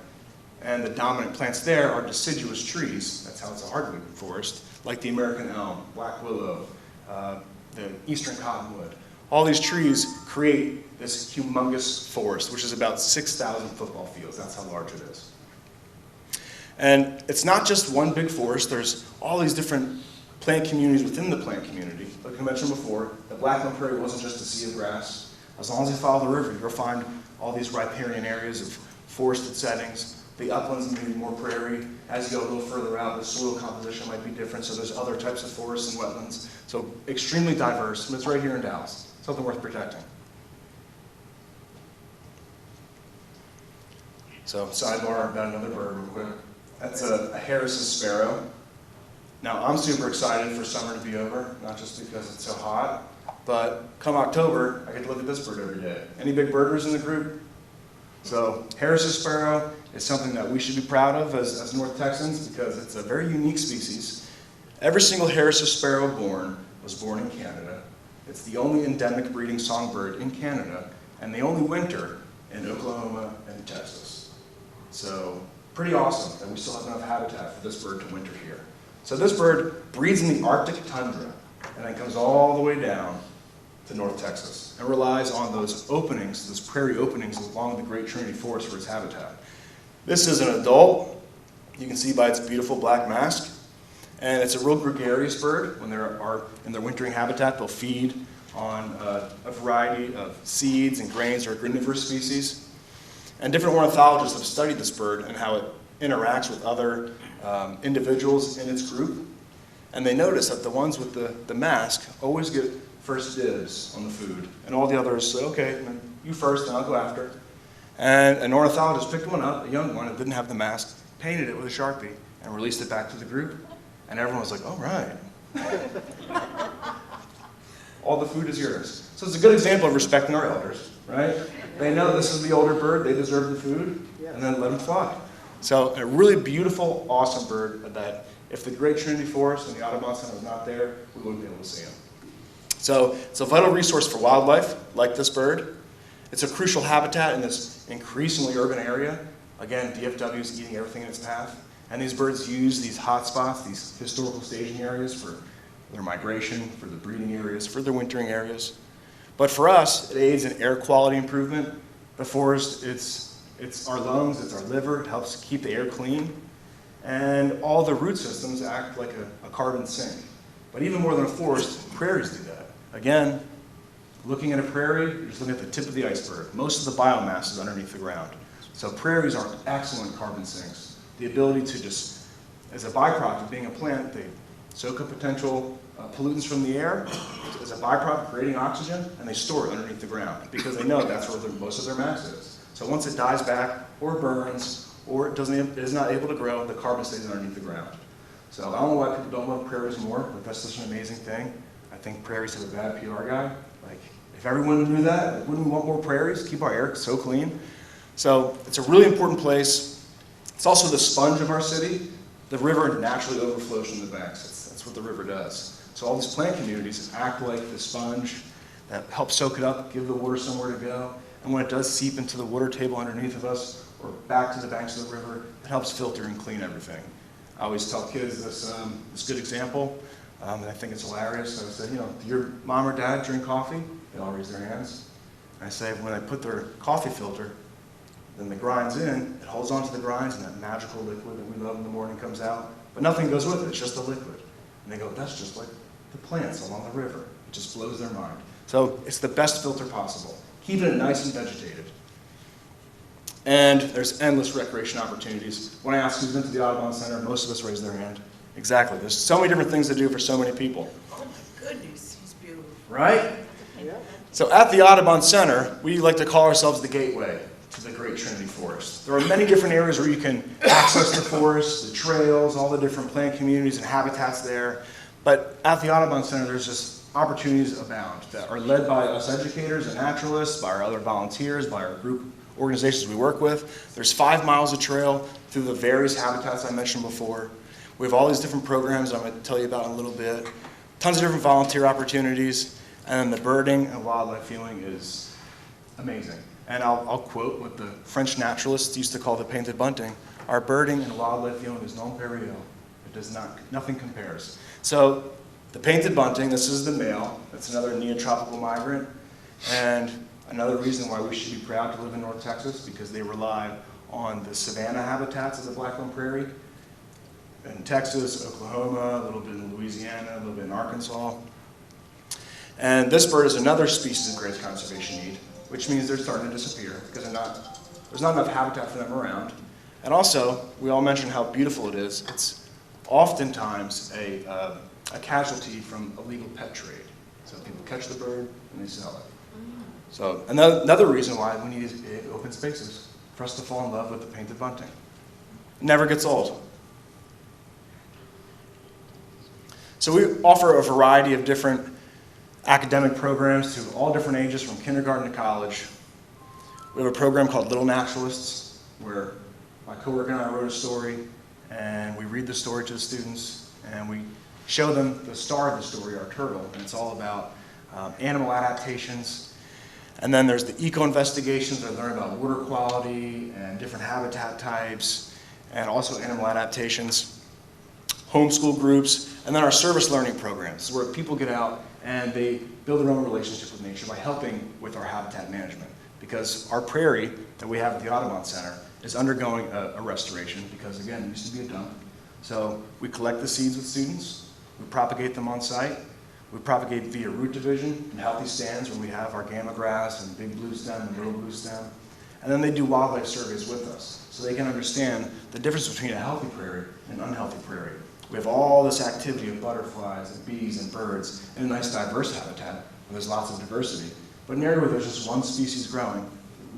And the dominant plants there are deciduous trees. That's how it's a hardwood forest, like the American elm, black willow, the eastern cottonwood. All these trees create this humongous forest, which is about 6,000 football fields. That's how large it is. And it's not just one big forest. There's all these different plant communities within the plant community. Like I mentioned before, the Blackline Prairie wasn't just a sea of grass. As long as you follow the river, you'll find all these riparian areas of forested settings. The uplands may be more prairie. As you go a little further out, the soil composition might be different, so there's other types of forests and wetlands. So extremely diverse, and it's right here in Dallas. Something worth protecting. So sidebar about another bird real quick. That's a Harris's sparrow. Now, I'm super excited for summer to be over, not just because it's so hot, but come October, I get to look at this bird every day. Any big birders in the group? So Harris's sparrow is something that we should be proud of as North Texans because it's a very unique species. Every single Harris's sparrow born was born in Canada. It's the only endemic breeding songbird in Canada, and they only winter in Oklahoma and Texas. So pretty awesome that we still have enough habitat for this bird to winter here. So this bird breeds in the Arctic tundra, and then comes all the way down to North Texas, and relies on those openings, those prairie openings along the Great Trinity Forest for its habitat. This is an adult. You can see by its beautiful black mask. And it's a real gregarious bird. When they are in their wintering habitat, they'll feed on a variety of seeds and grains or graminivorous species. And different ornithologists have studied this bird and how it interacts with other individuals in its group. And they notice that the ones with the mask always get first dibs on the food. And all the others say, okay, you first, and I'll go after. And an ornithologist picked one up, a young one that didn't have the mask, painted it with a Sharpie, and released it back to the group. And everyone was like, all right. All the food is yours. So it's a good example of respecting our elders, right? They know this is the older bird, they deserve the food, and then let them fly. So a really beautiful, awesome bird that if the Great Trinity Forest and the Audubon Center was not there, we wouldn't be able to see him. So it's a vital resource for wildlife, like this bird. It's a crucial habitat in this increasingly urban area. Again, DFW is eating everything in its path. And these birds use these hot spots, these historical staging areas for their migration, for the breeding areas, for their wintering areas. But for us, it aids in air quality improvement. The forest, it's our lungs, it's our liver, it helps keep the air clean. and all the root systems act like a carbon sink. But even more than a forest, prairies do that. Again, looking at a prairie, you're just looking at the tip of the iceberg. Most of the biomass is underneath the ground. So prairies are excellent carbon sinks. The ability to just, as a byproduct of being a plant, they soak up potential pollutants from the air as a byproduct, creating oxygen, and they store it underneath the ground because they know that's where most of their mass is. So once it dies back or burns or it is not able to grow, the carbon stays underneath the ground. So I don't know why people don't love prairies more, but that's such an amazing thing. I think prairies have a bad PR guy. Like, if everyone knew that, like, wouldn't we want more prairies? Keep our air so clean. So it's a really important place. It's also the sponge of our city. The river naturally overflows from the banks. That's what the river does. So all these plant communities act like the sponge that helps soak it up, give the water somewhere to go. And when it does seep into the water table underneath of us or back to the banks of the river, it helps filter and clean everything. I always tell kids this good example, and I think it's hilarious. So I say, do your mom or dad drink coffee? They all raise their hands. And I say, when I put their coffee filter, then the grinds in, it holds onto the grinds, and that magical liquid that we love in the morning comes out. But nothing goes with it, it's just a liquid. And they go, that's just like the plants along the river. It just blows their mind. So it's the best filter possible. Keeping it nice and vegetated. And there's endless recreation opportunities. When I ask who's been to the Audubon Center, most of us raise their hand. Exactly. There's so many different things to do for so many people. Oh my goodness, he's beautiful. Right? Yeah. So at the Audubon Center, we like to call ourselves the gateway to the great Trinity Forest. There are many different areas where you can access the forest, the trails, all the different plant communities and habitats there. But at the Audubon Center, there's just opportunities abound that are led by us educators and naturalists, by our other volunteers, by our group organizations we work with. There's 5 miles of trail through the various habitats I mentioned before. We have all these different programs I'm going to tell you about in a little bit. Tons of different volunteer opportunities. And the birding and wildlife viewing is amazing. And I'll quote what the French naturalists used to call the painted bunting. Our birding and wildlife viewing is non pareil. It does not, nothing compares. So the painted bunting, this is the male. That's another neotropical migrant. And another reason why we should be proud to live in North Texas, because they rely on the savanna habitats of the Blackline Prairie. In Texas, Oklahoma, a little bit in Louisiana, a little bit in Arkansas. And this bird is another species of great conservation need, which means they're starting to disappear because there's not enough habitat for them around. And also, we all mentioned how beautiful it is. It's oftentimes a casualty from illegal pet trade. So people catch the bird and they sell it. So another reason why we need big open spaces for us to fall in love with the painted bunting. It never gets old. So we offer a variety of different academic programs to all different ages, from kindergarten to college. We have a program called Little Naturalists, where my coworker and I wrote a story, and we read the story to the students, and we show them the star of the story, our turtle, and it's all about animal adaptations. And then there's the eco-investigations, where they learn about water quality and different habitat types, and also animal adaptations. Homeschool groups, and then our service learning programs, where people get out and they build their own relationship with nature by helping with our habitat management. Because our prairie that we have at the Audubon Center is undergoing a restoration because, again, it used to be a dump. So we collect the seeds with students, we propagate them on site, we propagate via root division in healthy stands where we have our gamma grass and big blue stem and little blue stem. And then they do wildlife surveys with us so they can understand the difference between a healthy prairie and an unhealthy prairie. We have all this activity of butterflies and bees and birds in a nice diverse habitat where there's lots of diversity. But in an area where there's just one species growing,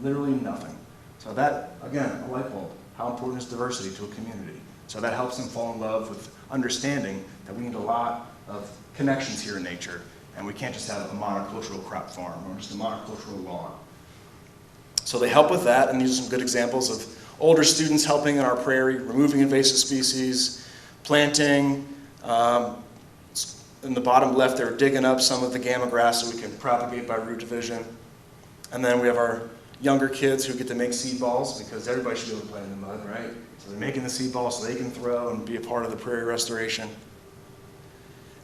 literally nothing. So that, again, a light bulb. How important is diversity to a community? So that helps them fall in love with understanding that we need a lot of connections here in nature, and we can't just have a monocultural crop farm or just a monocultural lawn. So they help with that, and these are some good examples of older students helping in our prairie, removing invasive species, planting. In the bottom left, they're digging up some of the gamma grass so we can propagate by root division. And then we have our younger kids who get to make seed balls, because everybody should be able to play in the mud, right? So they're making the seed balls so they can throw and be a part of the prairie restoration.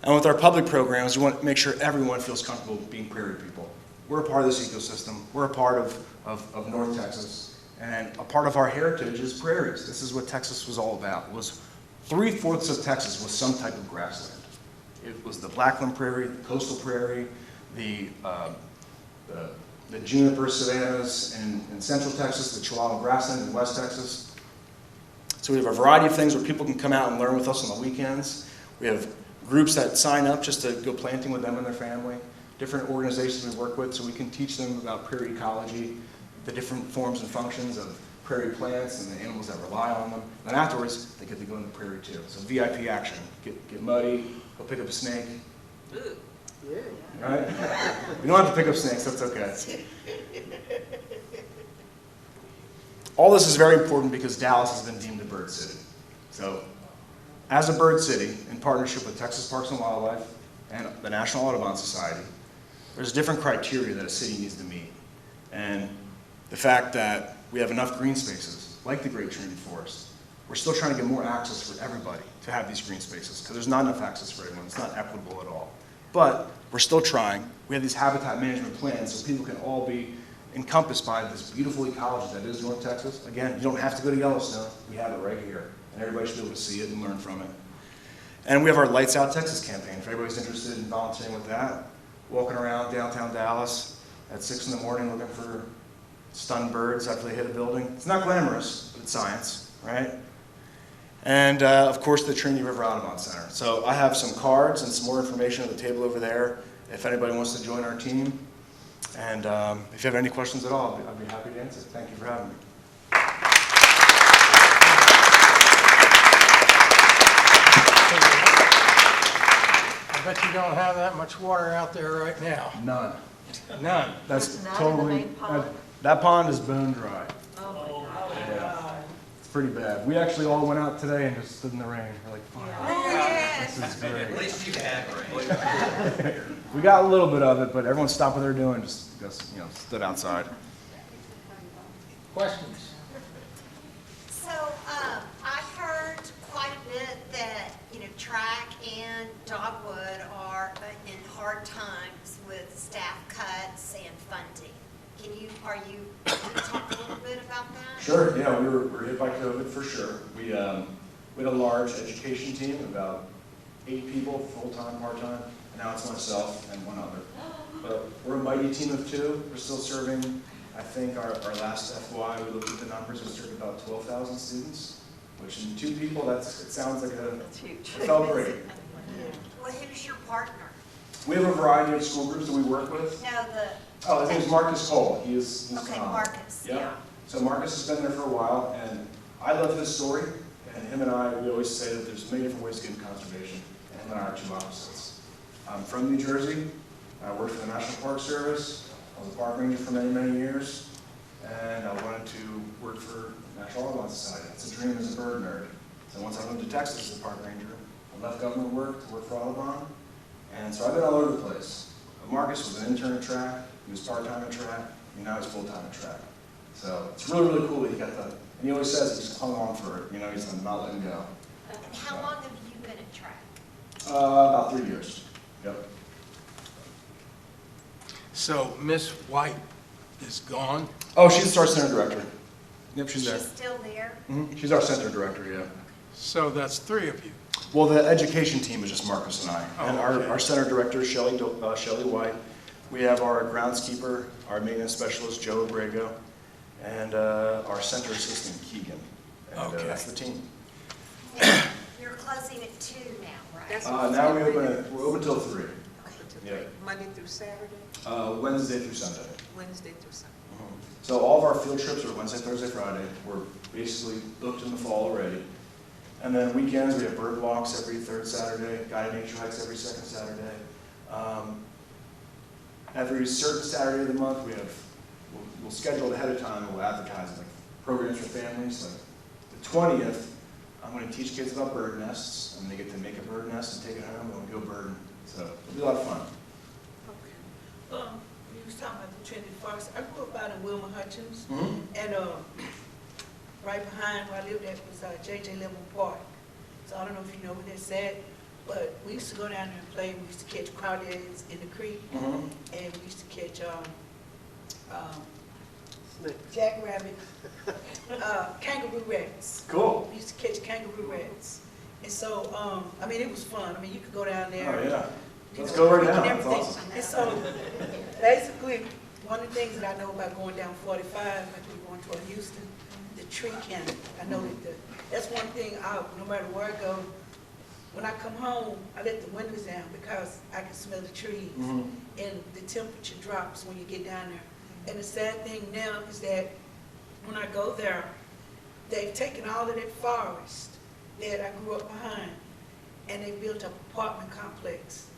And with our public programs, we want to make sure everyone feels comfortable being prairie people. We're a part of this ecosystem. We're a part of North Texas. And a part of our heritage is prairies. This is what Texas was all about. It was 3/4 of Texas was some type of grassland. It was the Blackline Prairie, the coastal prairie, the juniper savannas in central Texas, the Chihuahua grassland in west Texas. So we have a variety of things where people can come out and learn with us on the weekends. We have groups that sign up just to go planting with them and their family. Different organizations we work with so we can teach them about prairie ecology, the different forms and functions of prairie plants and the animals that rely on them. And afterwards, they get to go in the prairie too. So VIP action. Get muddy, go pick up a snake. Right? You don't have to pick up snakes, that's okay. All this is very important because Dallas has been deemed a bird city. So, as a bird city, in partnership with Texas Parks and Wildlife and the National Audubon Society, there's different criteria that a city needs to meet. And the fact that we have enough green spaces, like the Great Trinity Forest, we're still trying to get more access for everybody to have these green spaces, because there's not enough access for everyone. It's not equitable at all. But we're still trying. We have these habitat management plans so people can all be encompassed by this beautiful ecology that is North Texas. Again, you don't have to go to Yellowstone. We have it right here. And everybody should be able to see it and learn from it. And we have our Lights Out Texas campaign. If anybody's interested in volunteering with that, walking around downtown Dallas at 6 in the morning looking for stunned birds after they hit a building. It's not glamorous, but it's science, right? And of course, the Trinity River Audubon Center. So I have some cards and some more information at the table over there if anybody wants to join our team. And if you have any questions at all, I'd be happy to answer. Thank you for having me. I bet you don't have that much water out there right now. None. None. That's Not in the totally, main pond? that pond is bone dry. Oh, Yeah. It's pretty bad. We actually all went out today and just stood in the rain. We're like, fine. This is great. At least you had rain. We got a little bit of it, but everyone stopped what they're doing, just stood outside. Questions? So, I've heard quite a bit that, track and dogwood are in hard times with staff cuts and funding. Can you talk a little bit about that? Sure, yeah, we were hit by COVID for sure. We had a large education team, about 8 people, full-time, part-time, and now it's myself and one other. But we're a mighty team of 2. We're still serving, I think our last FY, we looked at the numbers, we served about 12,000 students, which in 2 people, it sounds like that's huge. It felt great. Well, who's your partner? We have a variety of school groups that we work with. No, His name is Marcus Cole. He's okay, Marcus, yeah. So Marcus has been there for a while, and I love his story. And him and I, we always say that there's many different ways to get into conservation, and him and I are 2 opposites. I'm from New Jersey. I worked for the National Park Service. I was a park ranger for many, many years, and I wanted to work for the National Audubon Society. It's a dream as a bird nerd. So once I moved to Texas as a park ranger, I left government work to work for Audubon, and so I've been all over the place. Marcus was an intern at track. He was part-time at track, and now he's full-time at track. So it's really, really cool that he got that. And he always says he just hung on for it. He's not letting go. And how long have you been at track? About 3 years. Yep. So Miss White is gone? Oh, she's our center director. Yep, she's there. She's still there? Mm-hmm. She's our center director, yeah. So that's 3 of you. Well, the education team is just Marcus and I. And okay. our center director is Shelley White. We have our groundskeeper, our maintenance specialist, Joe Abrego, and our center assistant, Keegan. And that's the team. And you're closing at 2 now, right? Now we're open till 3. Yeah. Monday through Saturday? Wednesday through Sunday. Wednesday through Sunday. So all of our field trips are Wednesday, Thursday, Friday. We're basically booked in the fall already. And then weekends, we have bird walks every 3rd Saturday, guided nature hikes every 2nd Saturday. Every certain Saturday of the month, we'll schedule it ahead of time and we'll advertise like programs for families. Like the 20th, I'm going to teach kids about bird nests, and they get to make a bird nest and take it home and we'll go birding. So it'll be a lot of fun. Okay. You was talking about the Trinity Fox. I grew up out in Wilma Hutchins, Mm-hmm. and right behind where I lived at was J.J. Level Park. So I don't know if you know what that's at, but we used to go down there and play. We used to catch crawdads in the creek, Mm-hmm. and we used to catch jackrabbit, kangaroo rats. Cool. We used to catch kangaroo rats. And so, I mean, it was fun. I mean, you could go down there. Oh, yeah. you Let's know, go right creek now. and That's everything. awesome. And so, basically, one of the things that I know about going down 45, like we're going toward Houston, the tree canopy. I know that that's one thing no matter where I go, when I come home, I let the windows down because I can smell the trees. And the temperature drops when you get down there. And the sad thing now is that when I go there, they've taken all of that forest that I grew up behind, and they built an apartment complex.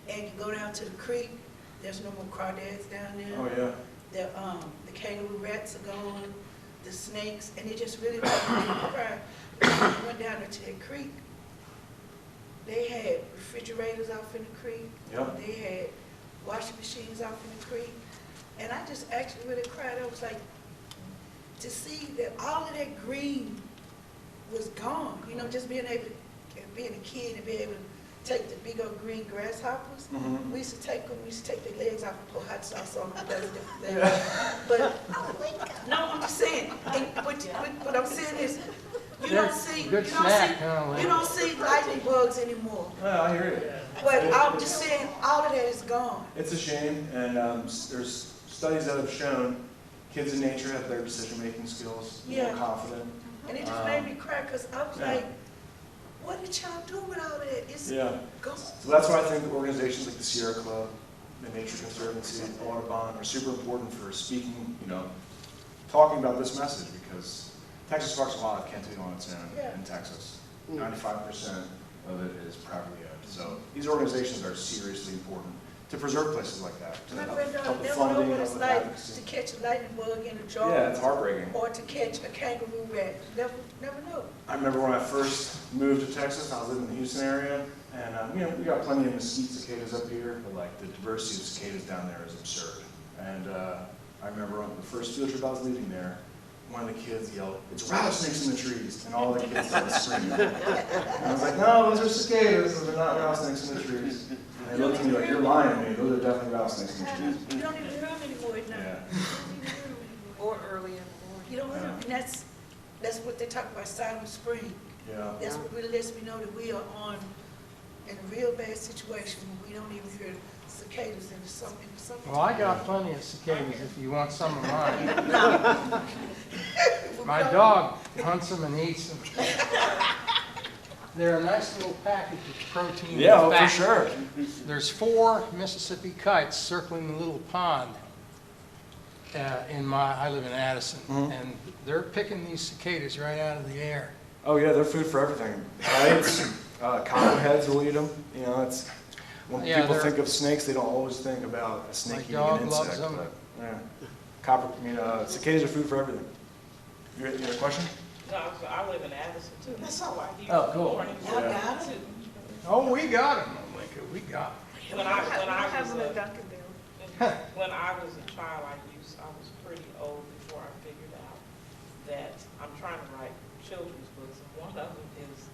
And you go down to the creek, there's no more crawdads down there. Oh, yeah. The kangaroo rats are gone, the snakes, and it just really made me cry. I went down there to that creek. They had refrigerators off in the creek. Yep. They had washing machines off in the creek. And I just actually really cried. I was like, to see that all of that green was gone. You know, just being able to, being a kid and be able to take the big old green grasshoppers. We used to take them, we used to take their legs off and pour hot sauce on them. That was different thing. But, no, I'm just saying, what I'm saying is, you don't see lightning bugs anymore. Well, I hear you. But I'm just saying, all of that is gone. It's a shame, and there's studies that have shown kids in nature have better decision-making skills, more confident. And it just made me cry because I was like, what did y'all do with all that? It's gone. So that's why I think organizations like the Sierra Club, the Nature Conservancy, Audubon are super important for speaking, talking about this message, because Texas Fox Wildlife can't do it on its own in Texas. 95% of it is privately owned. So these organizations are seriously important to preserve places like that. To My help granddaughter with never know funding, what help it's with like advocacy. to catch a lightning bug in a jar. Yeah, it's heartbreaking. Or to catch a kangaroo rat. Never know. I remember when I first moved to Texas, I was living in the Houston area, and we got plenty of mesquite cicadas up here, but like the diversity of cicadas down there is absurd. And I remember on the first field trip I was leaving there, one of the kids yelled, "It's rattlesnakes in the trees," and all the kids started screaming. And I was like, "No, those are cicadas, those are not rattlesnakes in the trees." And they looked at me like, "You're lying to me, those are definitely rattlesnakes in the trees." You don't even hear them anymore at night. Yeah. Or early in the morning. You don't hear them. And that's what they talk about, silent spring. Yeah. That's what really lets me know that we are in a real bad situation when we don't even hear cicadas in the summer. Well, I got plenty of cicadas if you want some of mine. My dog hunts them and eats them. They're a nice little package of protein. Yeah, and fat. for sure. There's 4 Mississippi kites circling the little pond. I live in Addison, and they're picking these cicadas right out of the air. Oh yeah, they're food for everything. Kites, copperheads will eat them. It's when people think of snakes, they don't always think about a snake eating an insect. Loves them. But, cicadas are food for everything. You had a question? No, I live in Addison too. That's all I hear. Oh, cool. Morning. Yeah. Oh, we got them, Lincoln. We got them. When I was a child, I was pretty old before I figured out that I'm trying to write children's books, and one of them is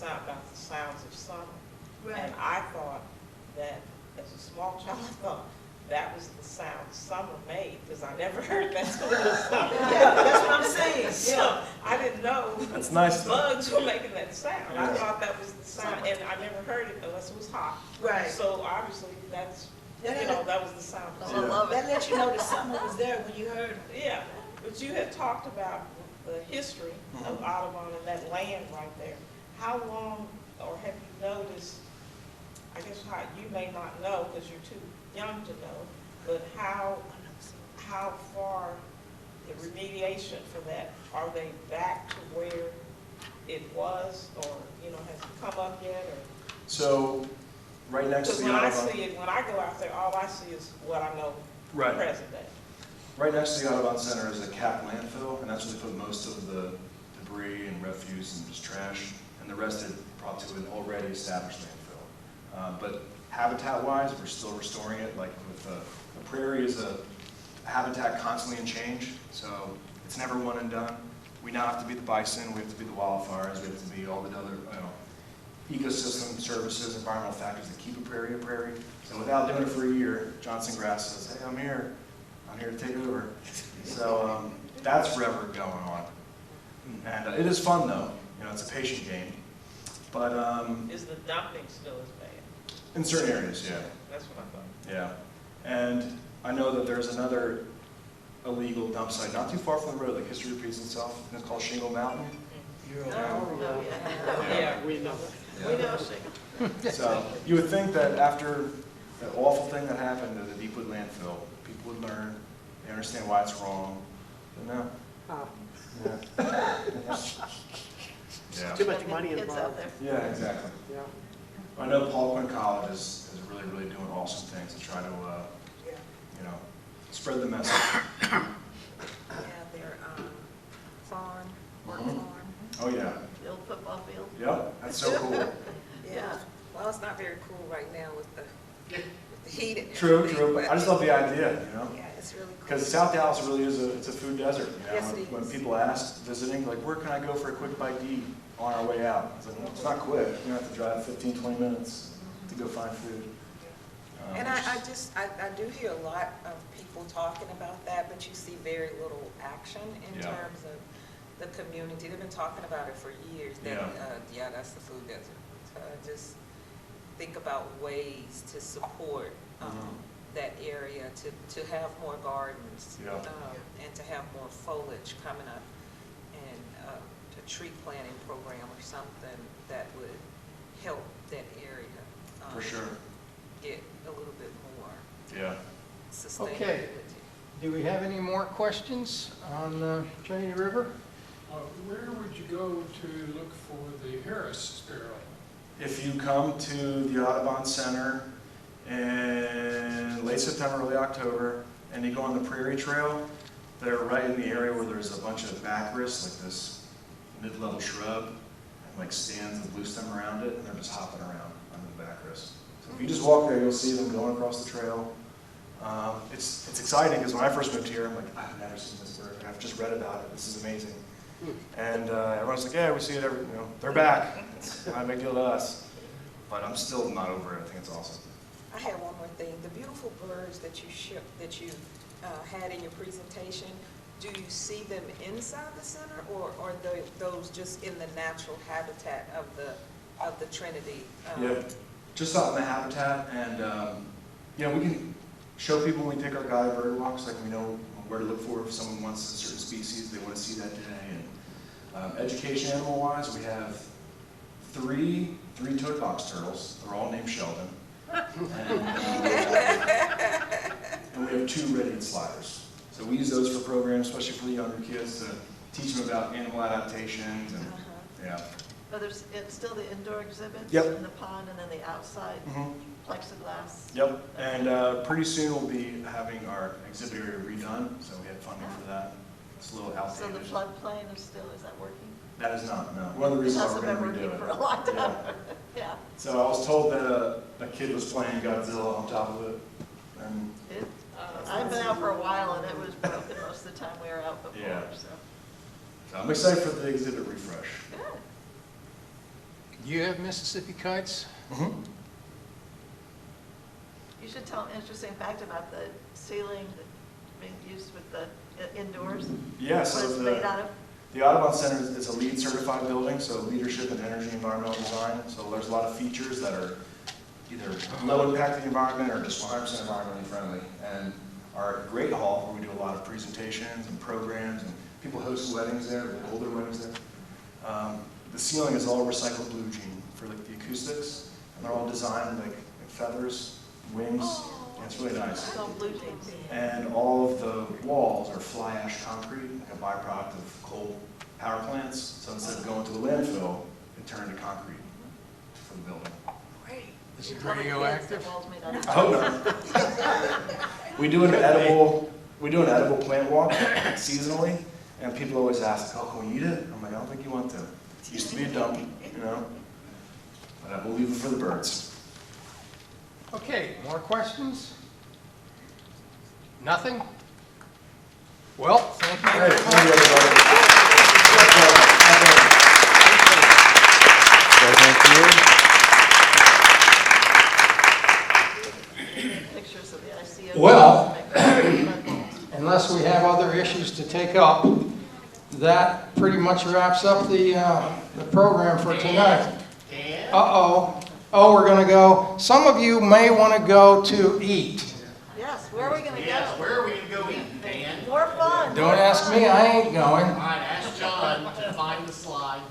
about the sounds of summer. Right. And I thought that, as a small child, I thought that was the sound summer made, because I never heard that till it was summer. Yeah, that's what I'm saying. So I didn't know That's nice. bugs were making that sound. I thought that was the sound, and I never heard it unless it was hot. Right. So obviously, that's, that was the sound. I love it. That lets you know the summer was there when you heard them. Yeah, but you had talked about the history of Audubon and that land right there. How long, or have you noticed, I guess you may not know because you're too young to know, but how far the remediation for that, are they back to where it was, or, has it come up yet, or? So, right next to the Audubon. When I go out there, all I see is what I know present day. Right next to the Audubon Center is a capped landfill, and that's where they put most of the debris and refuse and just trash, and the rest is brought to an already established landfill. But habitat-wise, we're still restoring it. Like with the prairie is a habitat constantly in change, so it's never one and done. We now have to be the bison, we have to be the wildfires, we have to be all the other ecosystem services, environmental factors that keep a prairie a prairie. So without doing it for a year, Johnson Grass says, "Hey, I'm here to take over." So that's forever going on. And it is fun though, you know, it's a patient game. But Is the dumping still as bad? in certain areas, yeah. That's what I thought. Yeah. And I know that there's another illegal dump site not too far from the road, like history repeats itself, and it's called Shingle Mountain. Oh, Yeah, we know. We know Shingle. So you would think that after that awful thing that happened at the Deepwood landfill, people would learn, they understand why it's wrong, but no. Yeah. Yeah. Too much money Kids out involved. there. Yeah, exactly. Yeah. I know Paul Quinn College is really, really doing awesome things to try to, you know, spread the message. Yeah, their farm, work farm. Oh, yeah. The old football field. Yep, that's so cool. Yeah. Well, it's not very cool right now with the heat and True, everything, true. but I just love the idea, you know? yeah, it's really cool. Because South Dallas really is it's a food desert, you know? Yes, it When is. people ask, visiting, like, where can I go for a quick bite to eat on our way out? It's like, well, it's not quick. You have to drive 15, 20 minutes to go find food. And I do hear a lot of people talking about that, but you see very little action in Yeah. terms of the community. They've been talking about it for years, that, yeah, that's the food desert. So just think about ways to support that area, to have more gardens, Yeah. and to have more foliage coming up, and a tree planting program or something that would help that area. For sure. Get a little bit more Yeah. sustainability. Okay. Do we have any more questions on Trinity River? Where would you go to look for the Harris sparrow? If you come to the Audubon Center in late September, early October, and you go on the Prairie Trail, they're right in the area where there's a bunch of baccharis, like this mid-level shrub, and like stands with blue stem around it, and they're just hopping around under the baccharis. So if you just walk there, you'll see them going across the trail. It's exciting because when I first moved here, I'm like, I've never seen this bird. I've just read about it. This is amazing. And everyone's like, yeah, we see it every, you know, they're back. It's not a big deal to us. But I'm still not over it. I think it's awesome. I have one more thing. The beautiful birds that you had in your presentation, do you see them inside the center, or are those just in the natural habitat of the Trinity? Yeah, just out in the habitat, and you know, we can show people when we take our guided bird walks, like we know where to look for if someone wants a certain species they want to see that day. And education animal-wise, we have three toad box turtles. They're all named Sheldon. And we have 2 red-eared sliders. So we use those for programs, especially for the younger kids, to teach them about animal adaptations and yeah. But it's still the indoor exhibits? Yep. In the pond, and then the outside plexiglass? Yep, and pretty soon we'll be having our exhibit area redone, so we had funding for that. It's a little So outdated. the floodplain is that working? That is not, no. One of the reasons why we're Hasn't going been to working redo for a it. long time. Yeah. Yeah. So I was told that a kid was playing Godzilla on top of it. And I've been out for a while, and it was broken most of the time we were out before, Yeah. so. I'm excited for the exhibit refresh. Good. Do you have Mississippi kites? Mm-hmm. You should tell an interesting fact about the ceiling being used with the indoors. Yeah, so What it's made out of. the Audubon Center is a LEED certified building, so leadership in energy and environmental design. So there's a lot of features that are either low impact to the environment or just 100% environmentally friendly. And our Great Hall, where we do a lot of presentations and programs, and people host weddings there, older weddings there. The ceiling is all recycled blue jean for like the acoustics, and they're all designed like feathers, wings. Yeah, it's really nice. So blue jeans. And all of the walls are fly ash concrete, like a byproduct of coal power plants. So instead of going to the landfill, it turned to concrete for the building. Is it Tell the kids radioactive? the walls made out of. I hope not. We do an edible plant walk seasonally, and people always ask, "Oh, can we eat it?" I'm like, "I don't think you want to. It used to be a dump, you know." But I will leave it for the birds. Okay, more questions? Nothing? Well, thank you. Hey, thank you, everybody. Pictures of the ICO. Well, unless we have other issues to take up, that pretty much wraps up the program for tonight. Uh-oh. Oh, we're going to go. Some of you may want to go to eat. Yes, where are we gonna go? Yes, where are we gonna go eat, Dan? More fun. Don't ask me, I ain't going. All right, ask John to find the slide.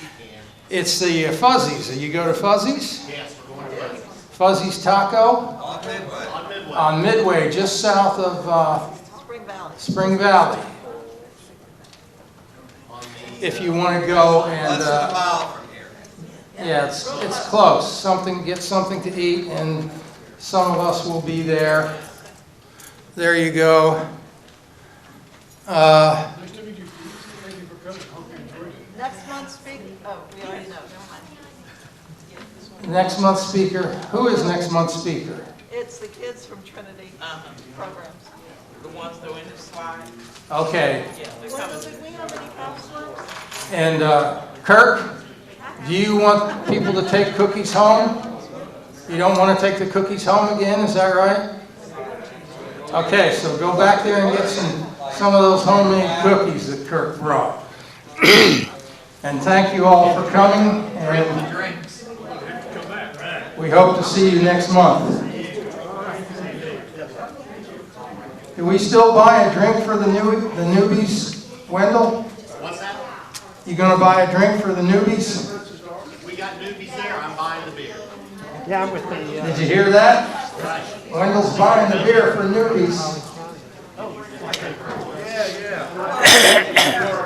He can. It's the Fuzzies. You go to Fuzzies? Yes, we're going to Fuzzies. Fuzzies Taco On Midway. On Midway. on Midway, just south of Spring Valley. Spring Valley. On the, If you want to go and, Less than a mile from here. yeah, it's close. Get something to eat, and some of us will be there. There you go. Nice to meet you. Thank you for coming. Hope you enjoyed it. Next month's speaker, oh, we already know, never mind. Yeah, this one. Next month's speaker. Who is next month's speaker? It's the kids from Trinity programs. The ones that were in the slide. Okay. Yeah, they're Well, coming. did we have any counselors? And Kirk, do you want people to take cookies home? You don't want to take the cookies home again, is that right? Okay, so go back there and get some of those homemade cookies that Kirk brought. And thank you all for coming, and we hope to see you next month. Do we still buy a drink for the newbies, Wendell? What's that? You gonna buy a drink for the newbies? We got newbies there, I'm buying the beer. Yeah, I'm with the, Did you hear that? Wendell's buying the beer for newbies. Yeah, yeah.